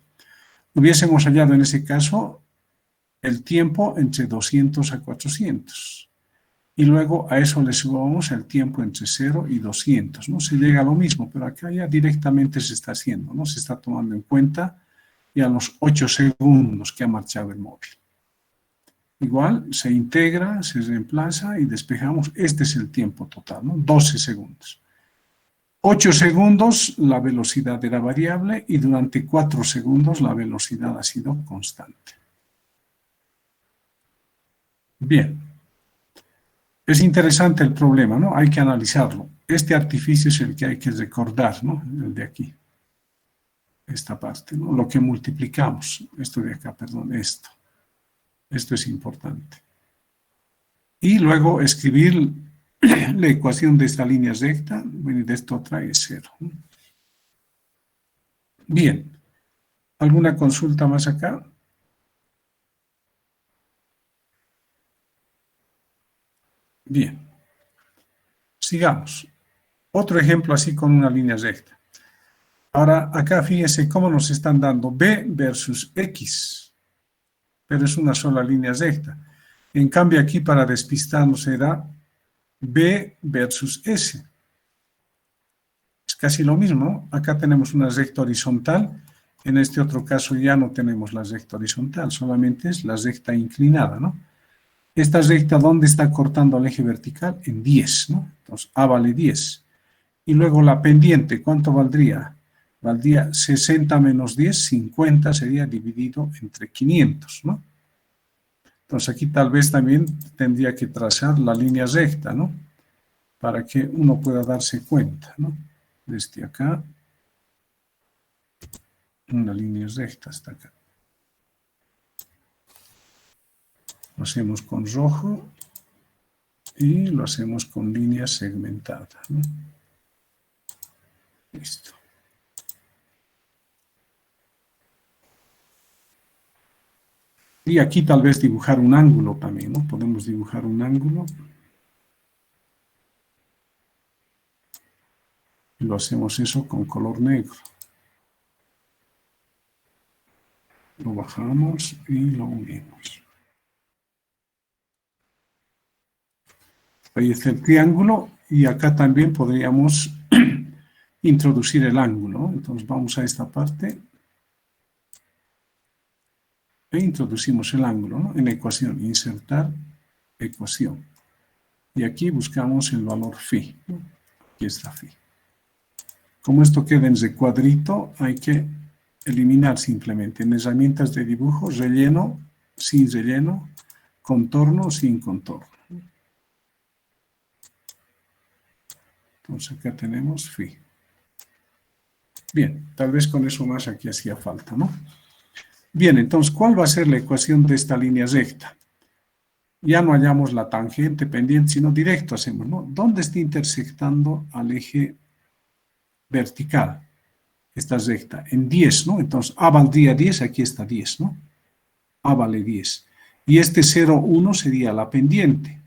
Hubiésemos hallado en ese caso el tiempo entre 200 a 400. Y luego a eso le sumamos el tiempo entre 0 y 200, ¿no? Se llega a lo mismo, pero acá ya directamente se está haciendo, ¿no? Se está tomando en cuenta ya los 8 segundos que ha marchado el móvil. Igual se integra, se reemplaza y despejamos. Este es el tiempo total, ¿no? 12 segundos. 8 segundos la velocidad era variable y durante 4 segundos la velocidad ha sido constante. Bien. Es interesante el problema, ¿no? Hay que analizarlo. Este artificio es el que hay que recordar, ¿no? El de aquí. Esta parte, ¿no? Lo que multiplicamos. Esto de acá, perdón, esto. Esto es importante. Y luego escribir la ecuación de esta línea recta, bueno, y de esto trae 0. Bien. ¿Alguna consulta más acá? Bien. Sigamos. Otro ejemplo así con una línea recta. Ahora, acá fíjense cómo nos están dando B versus X. Pero es una sola línea recta. En cambio, aquí para despistarnos será B versus S. Es casi lo mismo, ¿no? Acá tenemos una recta horizontal. En este otro caso ya no tenemos la recta horizontal, solamente es la recta inclinada, ¿no? Esta recta, ¿dónde está cortando el eje vertical? En 10, ¿no? Entonces, A vale 10. Y luego la pendiente, ¿cuánto valdría? Valdría 60 menos 10, 50 sería dividido entre 500, ¿no? Entonces, aquí tal vez también tendría que trazar la línea recta, ¿no? Para que uno pueda darse cuenta, ¿no? Desde acá, una línea recta hasta acá. Lo hacemos con rojo y lo hacemos con línea segmentada, ¿no? Listo. Y aquí tal vez dibujar un ángulo también, ¿no? Podemos dibujar un ángulo. Y lo hacemos eso con color negro. Lo bajamos y lo unimos. Ahí está el triángulo y acá también podríamos introducir el ángulo, ¿no? Entonces vamos a esta parte e introducimos el ángulo, ¿no? En la ecuación, insertar ecuación. Y aquí buscamos el valor phi, ¿no? Aquí está phi. Como esto queda en recuadrito, hay que eliminar simplemente. En herramientas de dibujo, relleno, sin relleno, contorno, sin contorno. Entonces acá tenemos phi. Bien, tal vez con eso más aquí hacía falta, ¿no? Bien, entonces, ¿cuál va a ser la ecuación de esta línea recta? Ya no hallamos la tangente, pendiente, sino directo hacemos, ¿no? ¿Dónde está intersectando al eje vertical? Esta recta, en 10, ¿no? Entonces, A valdría 10, aquí está 10, ¿no? A vale 10. Y este 0, 1 sería la pendiente.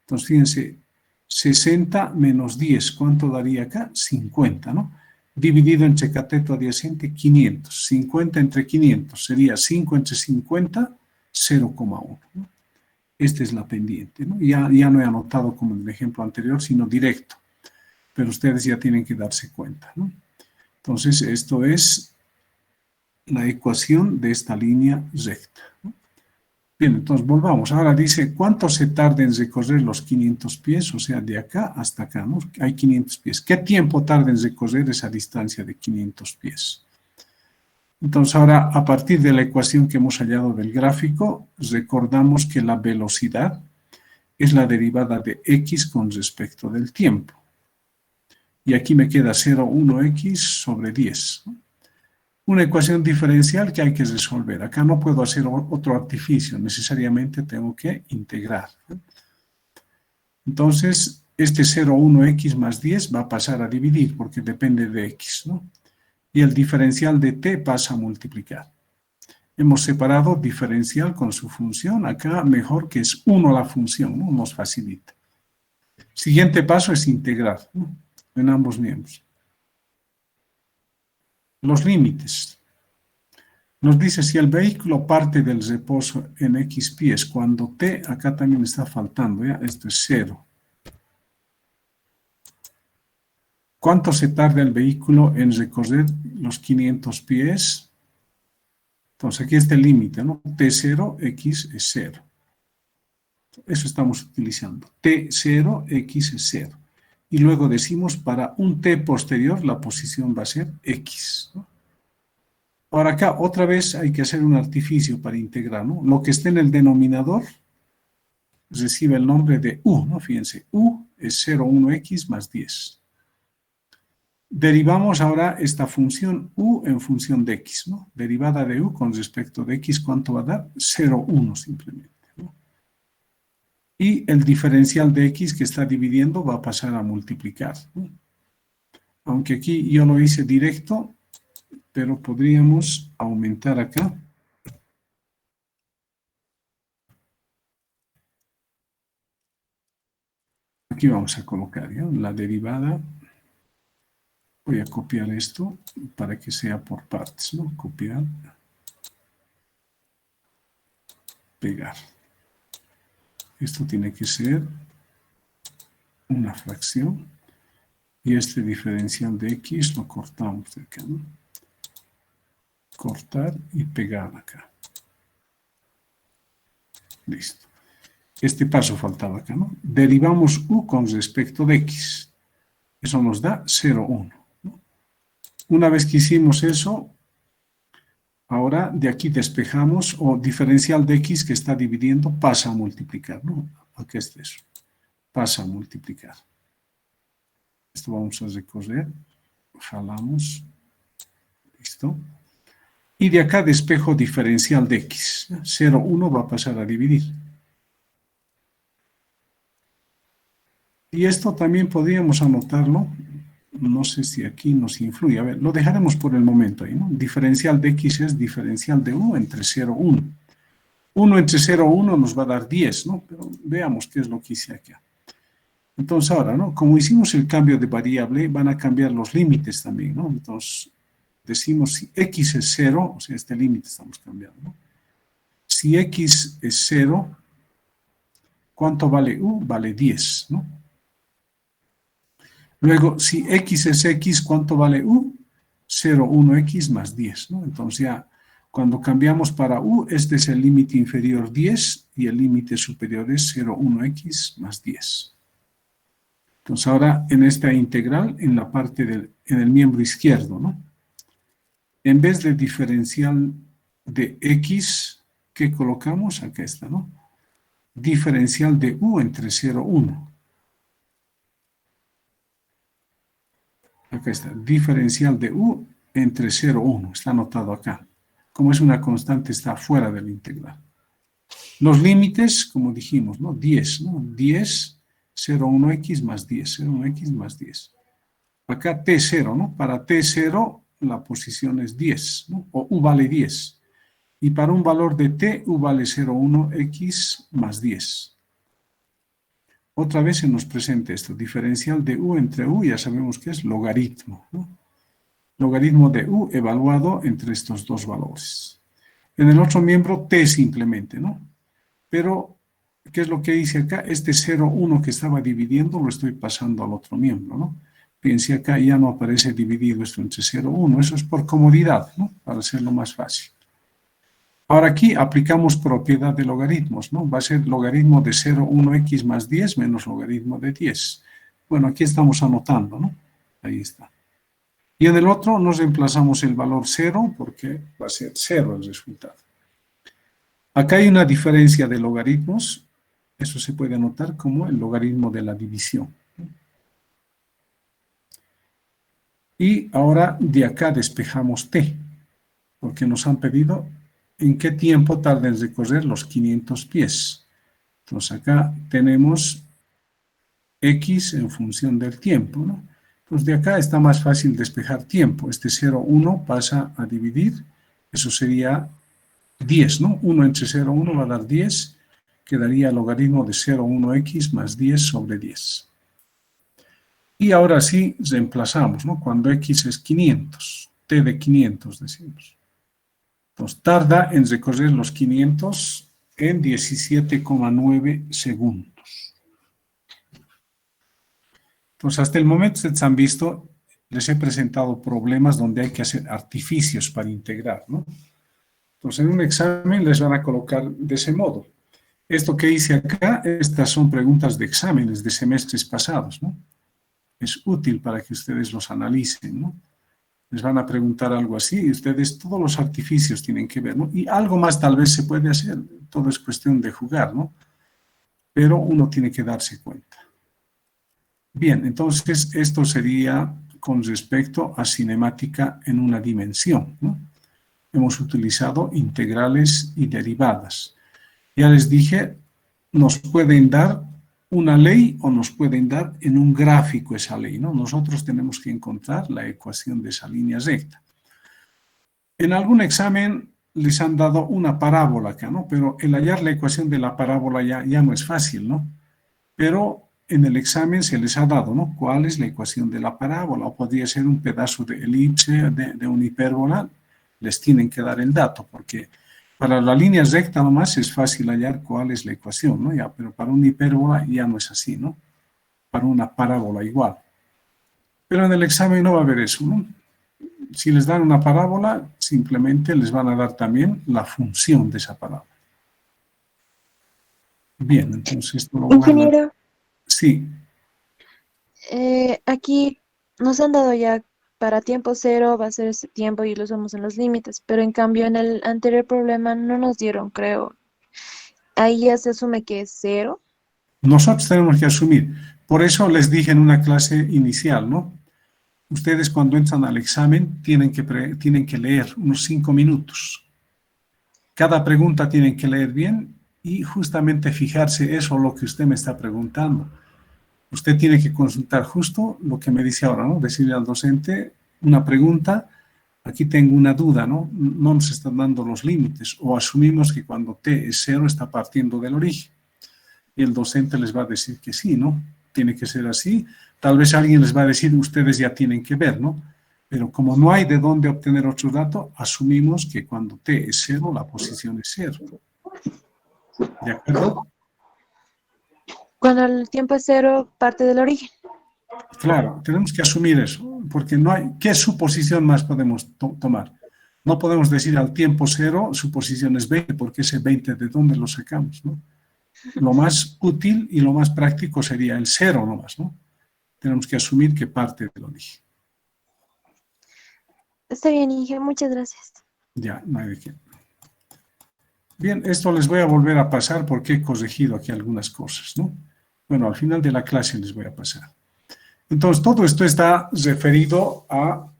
Entonces, fíjense, 60 menos 10, ¿cuánto daría acá? 50, ¿no? Dividido entre cateto adyacente, 500. 50 entre 500 sería 5 entre 50, 0,1, ¿no? Esta es la pendiente, ¿no? Ya no he anotado como en el ejemplo anterior, sino directo. Pero ustedes ya tienen que darse cuenta, ¿no? Entonces, esto es la ecuación de esta línea recta, ¿no? Bien, entonces volvamos. Ahora dice, ¿cuánto se tarda en recorrer los 500 pies? O sea, de acá hasta acá, ¿no? Hay 500 pies. ¿Qué tiempo tarda en recorrer esa distancia de 500 pies? Entonces, ahora, a partir de la ecuación que hemos hallado del gráfico, recordamos que la velocidad es la derivada de x con respecto del tiempo. Y aquí me queda 0,1x sobre 10, ¿no? Una ecuación diferencial que hay que resolver. Acá no puedo hacer otro artificio, necesariamente tengo que integrar, ¿no? Entonces, este 0,1x más 10 va a pasar a dividir porque depende de x, ¿no? Y el diferencial de t pasa a multiplicar. Hemos separado diferencial con su función. Acá mejor que es 1 la función, ¿no? Nos facilita. Siguiente paso es integrar, ¿no?, en ambos miembros. Los límites. Nos dice si el vehículo parte del reposo en X pies, cuando T, acá también está faltando, ¿ya? Esto es 0. ¿Cuánto se tarda el vehículo en recorrer los 500 pies? Entonces aquí está el límite, ¿no? T0, X es 0. Eso estamos utilizando. T0, X es 0. Y luego decimos para un T posterior la posición va a ser X, ¿no? Ahora acá otra vez hay que hacer un artificio para integrar, ¿no? Lo que esté en el denominador recibe el nombre de U, ¿no? Fíjense, U es 0,1x más 10. Derivamos ahora esta función U en función de X, ¿no? Derivada de U con respecto de X, ¿cuánto va a dar? 0,1 simplemente, ¿no? Y el diferencial de X que está dividiendo va a pasar a multiplicar, ¿no? Aunque aquí yo lo hice directo, pero podríamos aumentar acá. Aquí vamos a colocar, ¿ya?, la derivada. Voy a copiar esto para que sea por partes, ¿no? Copiar, pegar. Esto tiene que ser una fracción. Y este diferencial de X lo cortamos de acá, ¿no? Cortar y pegar acá. Listo. Este paso faltaba acá, ¿no? Derivamos U con respecto de X. Eso nos da 0,1, ¿no? Una vez que hicimos eso, ahora de aquí despejamos, o diferencial de X que está dividiendo pasa a multiplicar, ¿no? Aquí está eso. Pasa a multiplicar. Esto vamos a recorrer. Jalamos. Listo. Y de acá despejo diferencial de X. 0,1 va a pasar a dividir. Y esto también podríamos anotarlo. No sé si aquí nos influye. A ver, lo dejaremos por el momento ahí, ¿no? Diferencial de X es diferencial de U entre 0 y 1. 1 entre 0 y 1 nos va a dar 10, ¿no? Pero veamos qué es lo que hice acá. Entonces ahora, ¿no?, como hicimos el cambio de variable, van a cambiar los límites también, ¿no? Entonces decimos si X es 0, o sea, este límite estamos cambiando, ¿no? Si X es 0, ¿cuánto vale U? Vale 10, ¿no? Luego, si X es X, ¿cuánto vale U? 0,1x más 10, ¿no? Entonces ya, cuando cambiamos para U, este es el límite inferior 10 y el límite superior es 0,1x más 10. Entonces ahora en esta integral, en la parte en el miembro izquierdo, ¿no?, en vez de diferencial de X, ¿qué colocamos? Acá está, ¿no? Diferencial de U entre 0 y 1. Acá está, diferencial de U entre 0 y 1, está anotado acá. Como es una constante, está fuera de la integral. Los límites, como dijimos, ¿no? 10, ¿no? 10, 0,1x más 10, 0,1x más 10. Acá T0, ¿no? Para T0 la posición es 10, ¿no? O U vale 10. Y para un valor de T, U vale 0,1x más 10. Otra vez se nos presenta esto, diferencial de U entre U, ya sabemos que es logaritmo, ¿no? Logaritmo de U evaluado entre estos dos valores. En el otro miembro, T simplemente, ¿no? Pero, ¿qué es lo que hice acá? Este 0,1 que estaba dividiendo lo estoy pasando al otro miembro, ¿no? Fíjense acá ya no aparece dividido esto entre 0 y 1, eso es por comodidad, ¿no? Para hacerlo más fácil. Ahora aquí aplicamos propiedad de logaritmos, ¿no? Va a ser logaritmo de 0,1x más 10 menos logaritmo de 10. Bueno, aquí estamos anotando, ¿no? Ahí está. Y en el otro nos reemplazamos el valor 0 porque va a ser 0 el resultado. Acá hay una diferencia de logaritmos. Eso se puede anotar como el logaritmo de la división. Y ahora de acá despejamos t, porque nos han pedido en qué tiempo tarda en recorrer los 500 pies. Entonces acá tenemos x en función del tiempo, ¿no? Entonces de acá está más fácil despejar tiempo. Este 0,1 pasa a dividir, eso sería 10, ¿no? 1 entre 0,1 va a dar 10, quedaría el logaritmo de 0,1x más 10 sobre 10. Y ahora sí reemplazamos, ¿no? Cuando x es 500, t de 500 decimos. Entonces tarda en recorrer los 500 en 17,9 segundos. Entonces hasta el momento ustedes han visto, les he presentado problemas donde hay que hacer artificios para integrar, ¿no? Entonces en un examen les van a colocar de ese modo. Esto que hice acá, estas son preguntas de exámenes de semestres pasados, ¿no? Es útil para que ustedes los analicen, ¿no? Les van a preguntar algo así y ustedes todos los artificios tienen que ver, ¿no? Y algo más tal vez se puede hacer, todo es cuestión de jugar, ¿no? Pero uno tiene que darse cuenta. Bien, entonces esto sería con respecto a cinemática en una dimensión, ¿no? Hemos utilizado integrales y derivadas. Ya les dije, nos pueden dar una ley o nos pueden dar en un gráfico esa ley, ¿no? Nosotros tenemos que encontrar la ecuación de esa línea recta. En algún examen les han dado una parábola acá, ¿no? Pero el hallar la ecuación de la parábola ya no es fácil, ¿no? Pero en el examen se les ha dado, ¿no? ¿Cuál es la ecuación de la parábola? O podría ser un pedazo de elipse, de una hipérbola. Les tienen que dar el dato, porque para la línea recta nomás es fácil hallar cuál es la ecuación, ¿no? Ya, pero para una hipérbola ya no es así, ¿no? Para una parábola igual. Pero en el examen no va a haber eso, ¿no? Si les dan una parábola, simplemente les van a dar también la función de esa parábola. Bien, entonces esto lo guardan. Ingeniero, Sí, aquí nos han dado ya para tiempo cero, va a ser ese tiempo y lo usamos en los límites, pero en cambio en el anterior problema no nos dieron, creo. Ahí ya se asume que es cero. nosotros tenemos que asumir. Por eso les dije en una clase inicial, ¿no? Ustedes cuando entran al examen tienen que leer unos 5 minutos. Cada pregunta tienen que leer bien y justamente fijarse eso lo que usted me está preguntando. Usted tiene que consultar justo lo que me dice ahora, ¿no? Decirle al docente una pregunta, aquí tengo una duda, ¿no? No nos están dando los límites o asumimos que cuando t es cero está partiendo del origen. Y el docente les va a decir que sí, ¿no? Tiene que ser así. Tal vez alguien les va a decir, ustedes ya tienen que ver, ¿no? Pero como no hay de dónde obtener otro dato, asumimos que cuando t es cero, la posición es cero. ¿De acuerdo? Cuando el tiempo es cero, parte del origen. Claro, tenemos que asumir eso, porque no hay, ¿qué suposición más podemos tomar? No podemos decir al tiempo cero, su posición es 20, porque ese 20, ¿de dónde lo sacamos? ¿No? Lo más útil y lo más práctico sería el cero nomás, ¿no? Tenemos que asumir que parte del origen. Está bien, Inge, muchas gracias. Ya, no hay de qué. Bien, esto les voy a volver a pasar porque he corregido aquí algunas cosas, ¿no? Bueno, al final de la clase les voy a pasar. Entonces, todo esto está referido a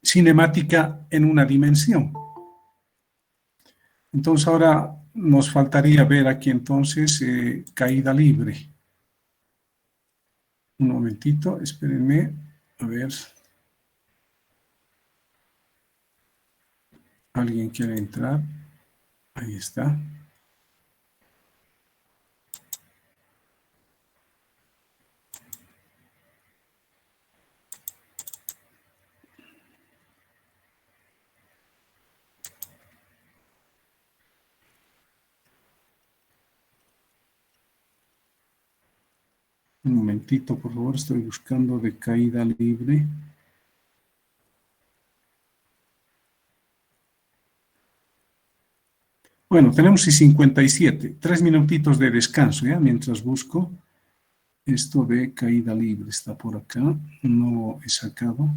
cinemática en una dimensión. Entonces, ahora nos faltaría ver aquí entonces caída libre. Un momentito, espérenme, a ver. ¿Alguien quiere entrar? Ahí está. Un momentito, por favor, estoy buscando de caída libre. Bueno, tenemos y 57, 3 minutitos de descanso, ¿ya? Mientras busco esto de caída libre, está por acá, no lo he sacado.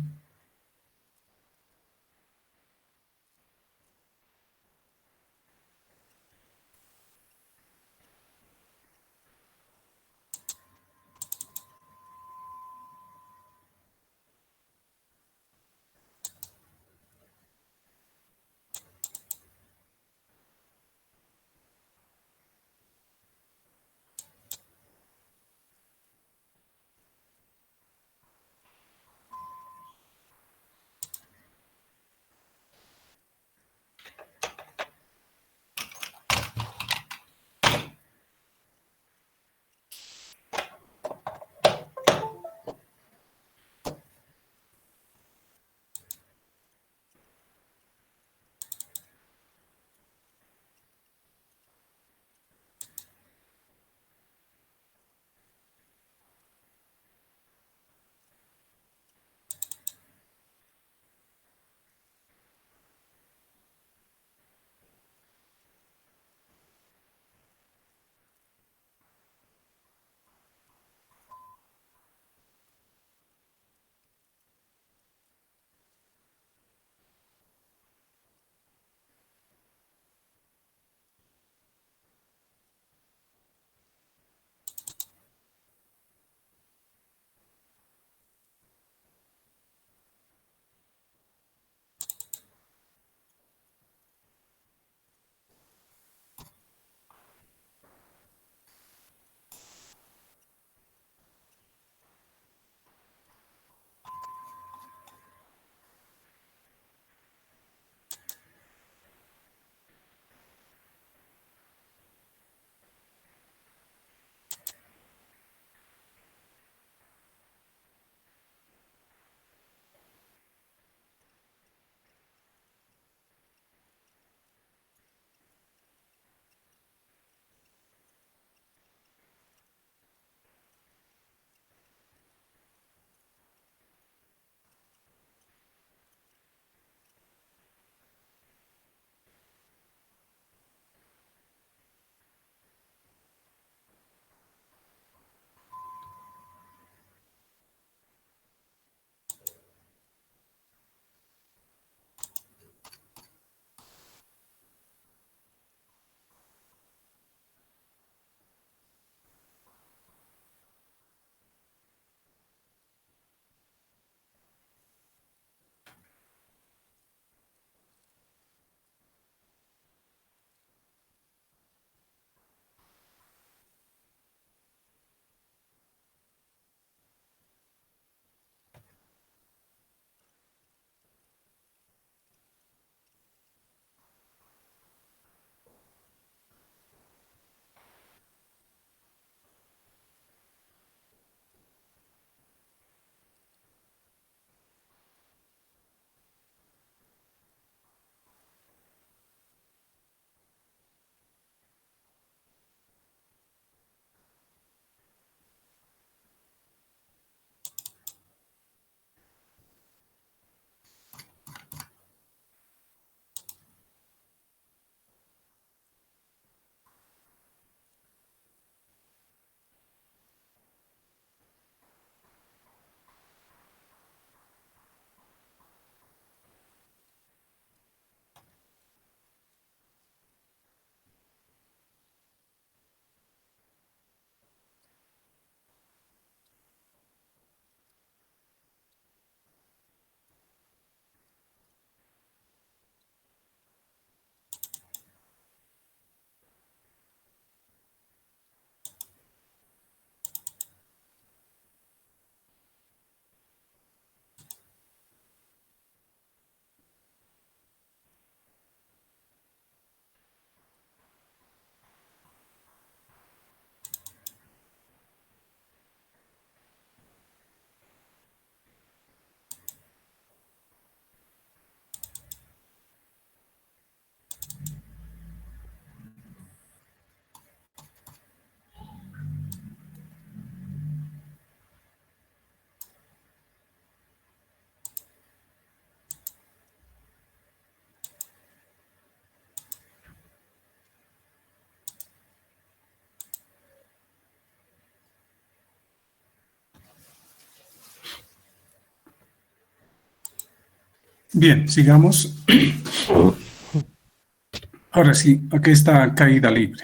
Bien, sigamos. Ahora sí, aquí está caída libre.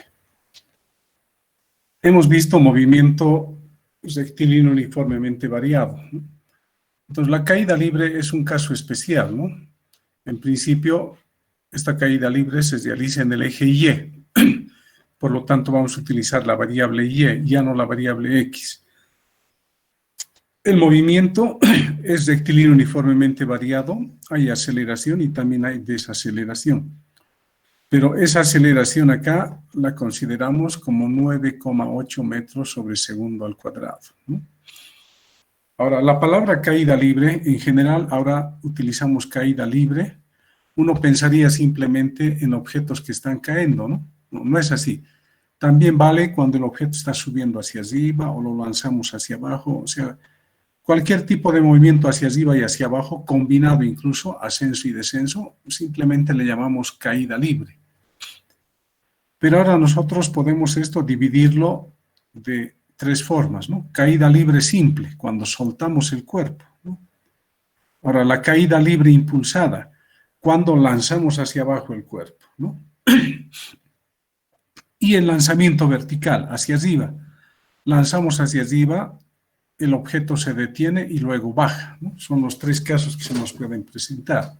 Hemos visto movimiento rectilíneo uniformemente variado, ¿no? Entonces, la caída libre es un caso especial, ¿no? En principio, esta caída libre se realiza en el eje Y. Por lo tanto, vamos a utilizar la variable Y, ya no la variable X. El movimiento es rectilíneo uniformemente variado, hay aceleración y también hay desaceleración. Pero esa aceleración acá la consideramos como 9,8 metros sobre segundo al cuadrado, ¿no? Ahora, la palabra caída libre, en general, ahora utilizamos caída libre. Uno pensaría simplemente en objetos que están cayendo, ¿no? No, no es así. También vale cuando el objeto está subiendo hacia arriba o lo lanzamos hacia abajo, o sea, cualquier tipo de movimiento hacia arriba y hacia abajo, combinado incluso ascenso y descenso, simplemente le llamamos caída libre. Pero ahora nosotros podemos esto dividirlo de tres formas, ¿no? Caída libre simple, cuando soltamos el cuerpo, ¿no? Ahora, la caída libre impulsada, cuando lanzamos hacia abajo el cuerpo, ¿no? Y el lanzamiento vertical, hacia arriba. Lanzamos hacia arriba, el objeto se detiene y luego baja, ¿no? Son los tres casos que se nos pueden presentar.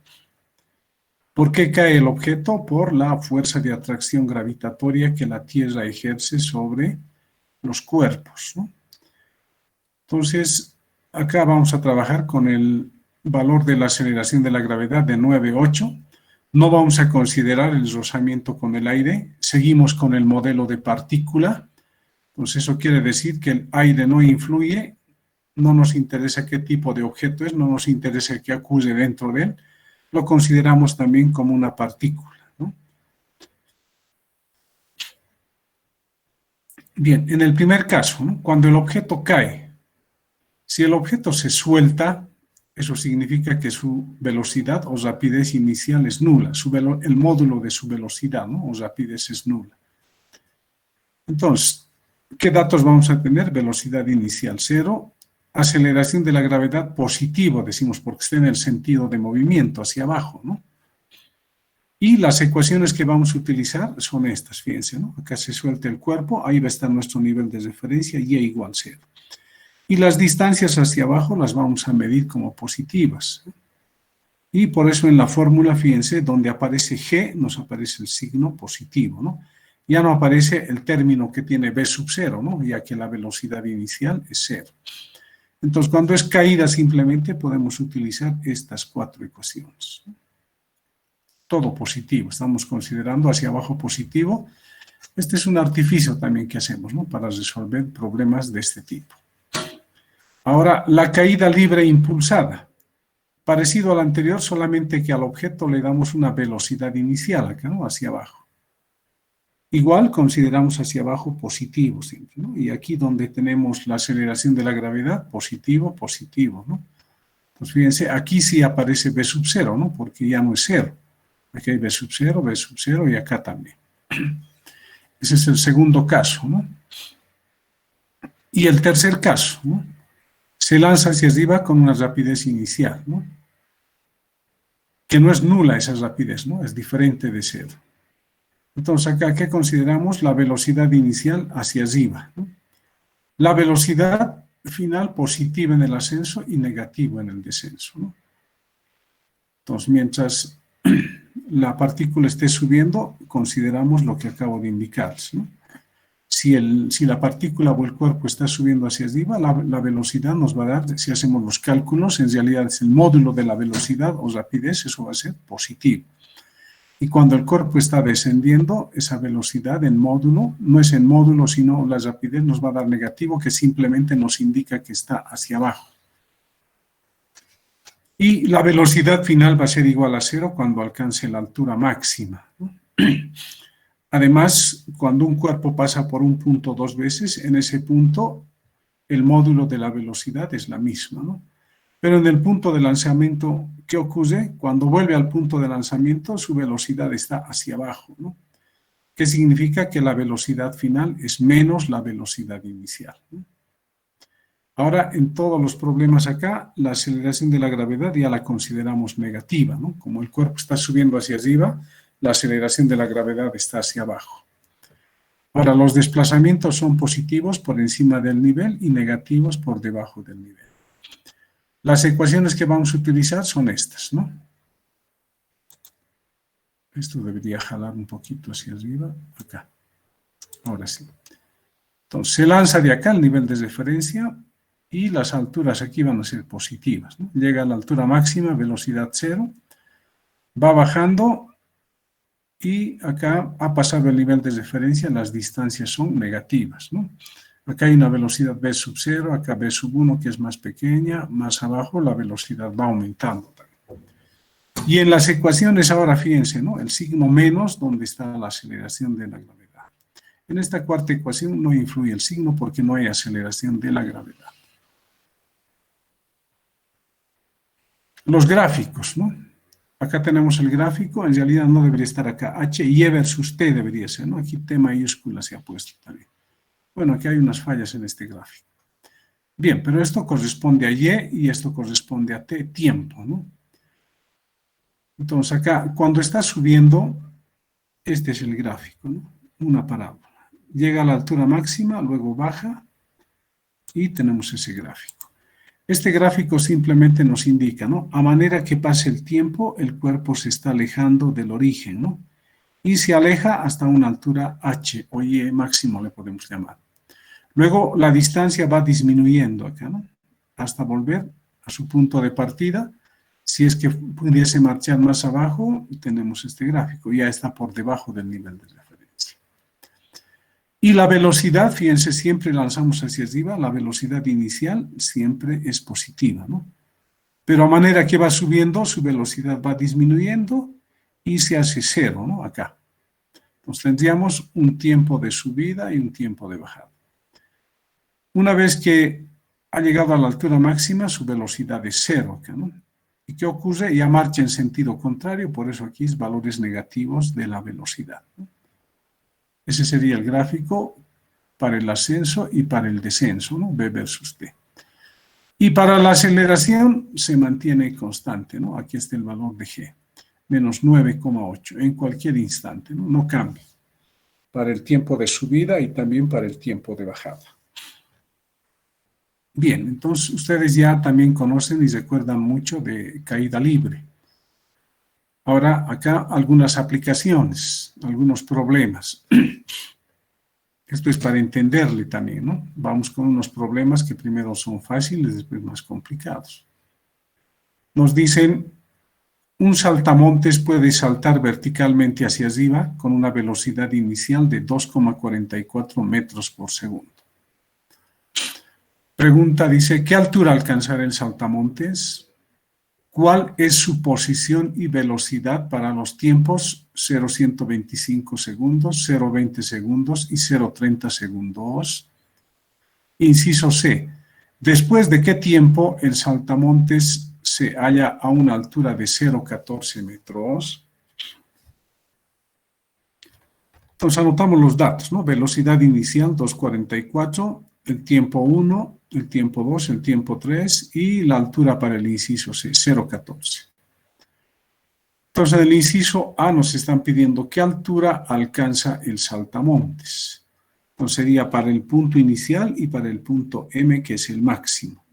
¿Por qué cae el objeto? Por la fuerza de atracción gravitatoria que la Tierra ejerce sobre los cuerpos, ¿no? Entonces, acá vamos a trabajar con el valor de la aceleración de la gravedad de 9,8. No vamos a considerar el rozamiento con el aire. Seguimos con el modelo de partícula. Entonces, eso quiere decir que el aire no influye. No nos interesa qué tipo de objeto es, no nos interesa qué ocurre dentro de él. Lo consideramos también como una partícula, ¿no? Bien, en el primer caso, ¿no? Cuando el objeto cae, si el objeto se suelta, eso significa que su velocidad o rapidez inicial es nula, el módulo de su velocidad, ¿no? O rapidez es nula. Entonces, ¿qué datos vamos a tener? Velocidad inicial 0, aceleración de la gravedad positivo, decimos, porque está en el sentido de movimiento, hacia abajo, ¿no? Y las ecuaciones que vamos a utilizar son estas, fíjense, ¿no? Acá se suelta el cuerpo, ahí va a estar nuestro nivel de referencia, y igual 0. Y las distancias hacia abajo las vamos a medir como positivas. Y por eso en la fórmula, fíjense, donde aparece G, nos aparece el signo positivo, ¿no? Ya no aparece el término que tiene V sub 0, ¿no? Ya que la velocidad inicial es 0. Entonces, cuando es caída simplemente podemos utilizar estas cuatro ecuaciones. Todo positivo, estamos considerando hacia abajo positivo. Este es un artificio también que hacemos, ¿no? Para resolver problemas de este tipo. Ahora, la caída libre impulsada. Parecido al anterior, solamente que al objeto le damos una velocidad inicial acá, ¿no? Hacia abajo. Igual consideramos hacia abajo positivo siempre, ¿no? Y aquí donde tenemos la aceleración de la gravedad, positivo, positivo, ¿no? Pues fíjense, aquí sí aparece V sub 0, ¿no? Porque ya no es 0. Aquí hay V sub 0 y acá también. Ese es el segundo caso, ¿no? Y el tercer caso, ¿no? Se lanza hacia arriba con una rapidez inicial, ¿no? Que no es nula esa rapidez, ¿no? Es diferente de 0. Entonces, acá, ¿qué consideramos? La velocidad inicial hacia arriba, ¿no? La velocidad final positiva en el ascenso y negativa en el descenso, ¿no? Entonces, mientras la partícula esté subiendo, consideramos lo que acabo de indicar, ¿no? Si la partícula o el cuerpo está subiendo hacia arriba, la velocidad nos va a dar, si hacemos los cálculos, en realidad es el módulo de la velocidad o rapidez, eso va a ser positivo. Y cuando el cuerpo está descendiendo, esa velocidad en módulo, no es en módulo, sino la rapidez nos va a dar negativo, que simplemente nos indica que está hacia abajo. Y la velocidad final va a ser igual a 0 cuando alcance la altura máxima, ¿no? Además, cuando un cuerpo pasa por un punto dos veces, en ese punto el módulo de la velocidad es la misma, ¿no? Pero en el punto de lanzamiento, ¿qué ocurre? Cuando vuelve al punto de lanzamiento, su velocidad está hacia abajo, ¿no? ¿Qué significa? Que la velocidad final es menos la velocidad inicial, ¿no? Ahora, en todos los problemas acá, la aceleración de la gravedad ya la consideramos negativa, ¿no? Como el cuerpo está subiendo hacia arriba, la aceleración de la gravedad está hacia abajo. Ahora, los desplazamientos son positivos por encima del nivel y negativos por debajo del nivel. Las ecuaciones que vamos a utilizar son estas, ¿no? Esto debería jalar un poquito hacia arriba, acá. Ahora sí. Entonces, se lanza de acá el nivel de referencia y las alturas aquí van a ser positivas, ¿no? Llega a la altura máxima, velocidad 0, va bajando y acá ha pasado el nivel de referencia, las distancias son negativas, ¿no? Acá hay una velocidad v sub 0, acá v sub 1 que es más pequeña, más abajo la velocidad va aumentando también. Y en las ecuaciones ahora fíjense, ¿no? El signo menos donde está la aceleración de la gravedad. En esta cuarta ecuación no influye el signo porque no hay aceleración de la gravedad. Los gráficos, ¿no? Acá tenemos el gráfico, en realidad no debería estar acá, H y E versus T debería ser, ¿no? Aquí T mayúscula se ha puesto también. Bueno, aquí hay unas fallas en este gráfico. Bien, pero esto corresponde a Y y esto corresponde a T, tiempo, ¿no? Entonces acá, cuando está subiendo, este es el gráfico, ¿no? Una parábola. Llega a la altura máxima, luego baja y tenemos ese gráfico. Este gráfico simplemente nos indica, ¿no? A manera que pase el tiempo, el cuerpo se está alejando del origen, ¿no? Y se aleja hasta una altura H o Y máximo le podemos llamar. Luego la distancia va disminuyendo acá, ¿no? Hasta volver a su punto de partida. Si es que pudiese marchar más abajo, tenemos este gráfico, ya está por debajo del nivel de referencia. Y la velocidad, fíjense, siempre lanzamos hacia arriba, la velocidad inicial siempre es positiva, ¿no? Pero a manera que va subiendo, su velocidad va disminuyendo y se hace 0, ¿no? Acá. Entonces tendríamos un tiempo de subida y un tiempo de bajada. Una vez que ha llegado a la altura máxima, su velocidad es 0 acá, ¿no? ¿Y qué ocurre? Ya marcha en sentido contrario, por eso aquí es valores negativos de la velocidad, ¿no? Ese sería el gráfico para el ascenso y para el descenso, ¿no? V versus T. Y para la aceleración se mantiene constante, ¿no? Aquí está el valor de G, menos 9,8 en cualquier instante, ¿no? No cambia. Para el tiempo de subida y también para el tiempo de bajada. Bien, entonces ustedes ya también conocen y recuerdan mucho de caída libre. Ahora, acá algunas aplicaciones, algunos problemas. Esto es para entenderle también, ¿no? Vamos con unos problemas que primero son fáciles, después más complicados. Nos dicen, un saltamontes puede saltar verticalmente hacia arriba con una velocidad inicial de 2,44 metros por segundo. Pregunta, dice, ¿qué altura alcanzará el saltamontes? ¿Cuál es su posición y velocidad para los tiempos 0,125 segundos, 0,20 segundos y 0,30 segundos? Inciso C. ¿Después de qué tiempo el saltamontes se halla a una altura de 0,14 metros? Entonces anotamos los datos, ¿no? Velocidad inicial 2,44, el tiempo 1, el tiempo 2, el tiempo 3 y la altura para el inciso C, 0,14. Entonces, en el inciso A nos están pidiendo qué altura alcanza el saltamontes. Entonces, sería para el punto inicial y para el punto M, que es el máximo.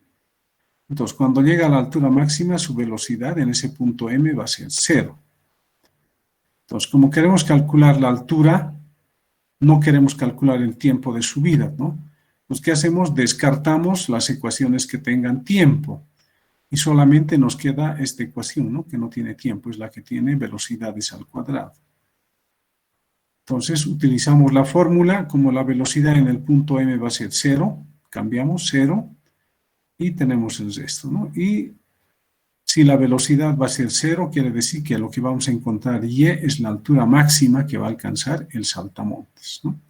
Entonces, cuando llega a la altura máxima, su velocidad en ese punto M va a ser 0. Entonces, como queremos calcular la altura, no queremos calcular el tiempo de subida, ¿no? Pues, ¿qué hacemos? Descartamos las ecuaciones que tengan tiempo y solamente nos queda esta ecuación, ¿no? Que no tiene tiempo, es la que tiene velocidades al cuadrado. Entonces, utilizamos la fórmula, como la velocidad en el punto M va a ser 0, cambiamos 0 y tenemos el resto, ¿no? Y si la velocidad va a ser 0, quiere decir que lo que vamos a encontrar Y es la altura máxima que va a alcanzar el saltamontes, ¿no?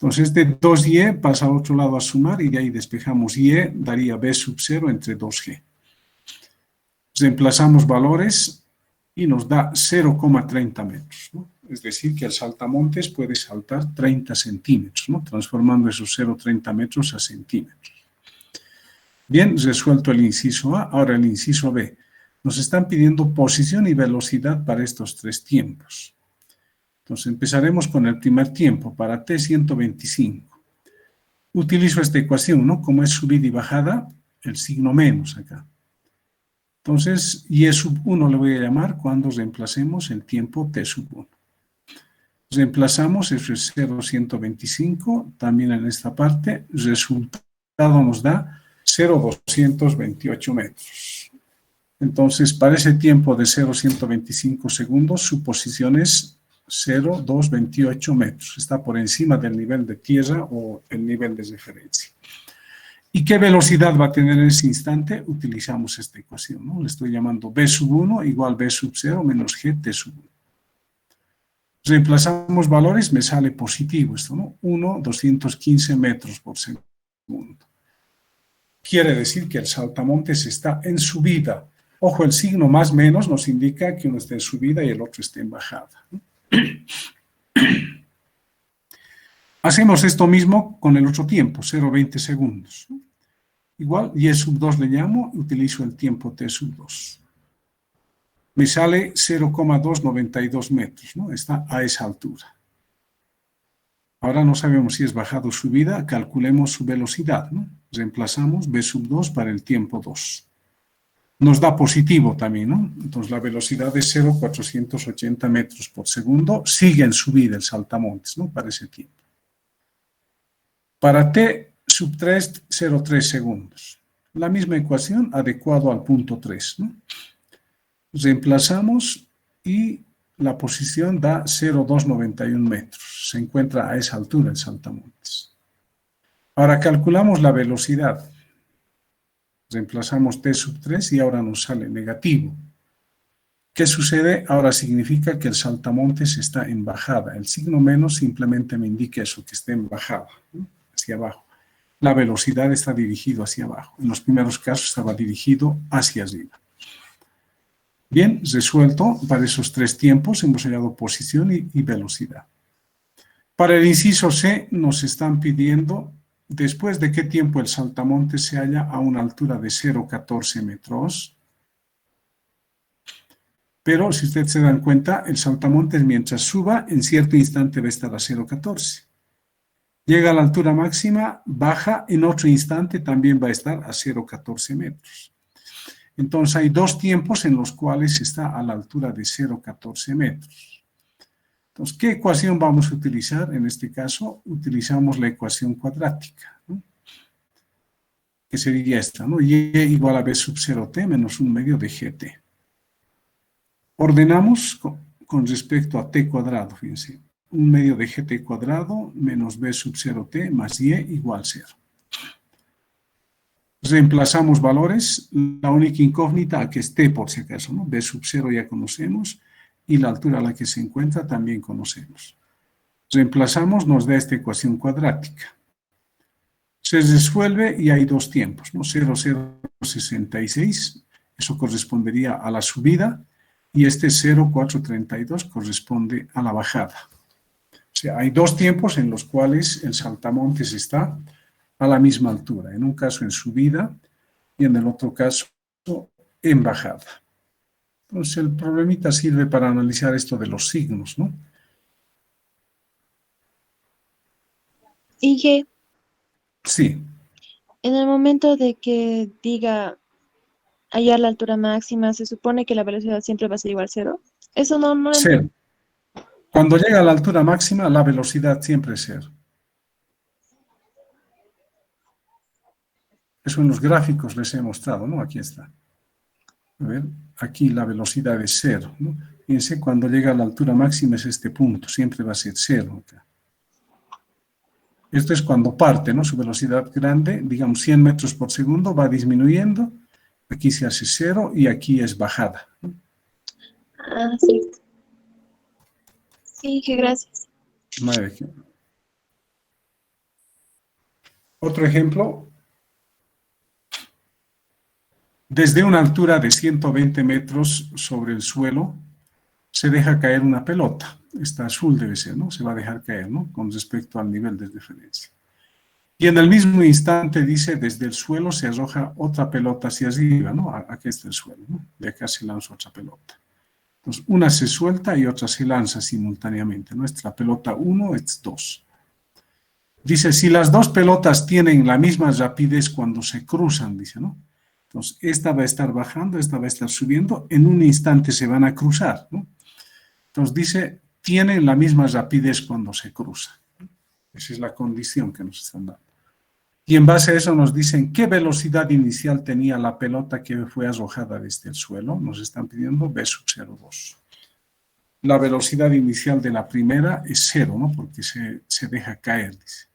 Entonces, de 2Y pasa al otro lado a sumar y de ahí despejamos Y, daría B sub 0 entre 2G. Reemplazamos valores y nos da 0,30 metros, ¿no? Es decir, que el saltamontes puede saltar 30 centímetros, ¿no? Transformando esos 0,30 metros a centímetros. Bien, resuelto el inciso A, ahora el inciso B. Nos están pidiendo posición y velocidad para estos tres tiempos. Entonces empezaremos con el primer tiempo, para T 125. Utilizo esta ecuación, ¿no? Como es subida y bajada, el signo menos acá. Entonces, Y sub 1 le voy a llamar cuando reemplacemos el tiempo T sub 1. Reemplazamos, eso es 0,125, también en esta parte, resultado nos da 0,228 metros. Entonces, para ese tiempo de 0,125 segundos, su posición es 0,228 metros. Está por encima del nivel de tierra o el nivel de referencia. ¿Y qué velocidad va a tener en ese instante? Utilizamos esta ecuación, ¿no? Le estoy llamando B sub 1 igual B sub 0 menos GT sub 1. Reemplazamos valores, me sale positivo esto, ¿no? 1,215 metros por segundo. Quiere decir que el saltamontes está en subida. Ojo, el signo más menos nos indica que uno está en subida y el otro está en bajada, ¿no? Hacemos esto mismo con el otro tiempo, 0,20 segundos, ¿no? Igual, Y sub 2 le llamo, utilizo el tiempo T sub 2. Me sale 0,292 metros, ¿no? Está a esa altura. Ahora no sabemos si es bajada o subida, calculemos su velocidad, ¿no? Reemplazamos B sub 2 para el tiempo 2. Nos da positivo también, ¿no? Entonces la velocidad es 0,480 metros por segundo, sigue en subida el saltamontes, ¿no? Para ese tiempo. Para T sub 3, 0,3 segundos. La misma ecuación adecuado al punto 3, ¿no? Reemplazamos y la posición da 0,291 metros. Se encuentra a esa altura el saltamontes. Ahora calculamos la velocidad. Reemplazamos T sub 3 y ahora nos sale negativo. ¿Qué sucede? Ahora significa que el saltamontes está en bajada. El signo menos simplemente me indica eso, que está en bajada, ¿no? Hacia abajo. La velocidad está dirigida hacia abajo. En los primeros casos estaba dirigido hacia arriba. Bien, resuelto. Para esos tres tiempos hemos hallado posición y velocidad. Para el inciso C nos están pidiendo después de qué tiempo el saltamontes se halla a una altura de 0,14 metros. Pero si ustedes se dan cuenta, el saltamontes mientras suba, en cierto instante va a estar a 0,14. Llega a la altura máxima, baja, en otro instante también va a estar a 0,14 metros. Entonces hay dos tiempos en los cuales está a la altura de 0,14 metros. Entonces, ¿qué ecuación vamos a utilizar? En este caso, utilizamos la ecuación cuadrática, ¿no? Que sería esta, ¿no? Y igual a B sub 0t menos 1 medio de gt. Ordenamos con respecto a t cuadrado, fíjense. 1 medio de gt cuadrado menos B sub 0t más y igual 0. Reemplazamos valores, la única incógnita a que esté por si acaso, ¿no? B sub 0 ya conocemos y la altura a la que se encuentra también conocemos. Reemplazamos, nos da esta ecuación cuadrática. Se resuelve y hay dos tiempos, ¿no? 0,066, eso correspondería a la subida, y este 0,432 corresponde a la bajada. O sea, hay dos tiempos en los cuales el saltamontes está a la misma altura, en un caso en subida y en el otro caso en bajada. Entonces el problemita sirve para analizar esto de los signos, ¿no? Y que Sí, en el momento de que diga hallar la altura máxima, se supone que la velocidad siempre va a ser igual a cero. Eso no lo entiendo. cero. Cuando llega a la altura máxima, la velocidad siempre es cero. Eso en los gráficos les he mostrado, ¿no? Aquí está. A ver, aquí la velocidad es cero, ¿no? Fíjense, cuando llega a la altura máxima es este punto, siempre va a ser cero acá. Esto es cuando parte, ¿no? Su velocidad grande, digamos 100 metros por segundo, va disminuyendo. Aquí se hace cero y aquí es bajada, ¿no? Ah, sí. Sí, que gracias. Otro ejemplo. Desde una altura de 120 metros sobre el suelo, se deja caer una pelota. Esta azul debe ser, ¿no? Se va a dejar caer, ¿no? Con respecto al nivel de referencia. Y en el mismo instante dice, desde el suelo se arroja otra pelota hacia arriba, ¿no? Aquí está el suelo, ¿no? De acá se lanza otra pelota. Entonces, una se suelta y otra se lanza simultáneamente. Nuestra pelota 1 es 2. Dice, si las dos pelotas tienen la misma rapidez cuando se cruzan, dice, ¿no? Entonces, esta va a estar bajando, esta va a estar subiendo, en un instante se van a cruzar, ¿no? Entonces dice, tienen la misma rapidez cuando se cruzan. Esa es la condición que nos están dando. Y en base a eso nos dicen qué velocidad inicial tenía la pelota que fue arrojada desde el suelo. Nos están pidiendo V sub 0,2. La velocidad inicial de la primera es 0, ¿no? Porque se deja caer, dice.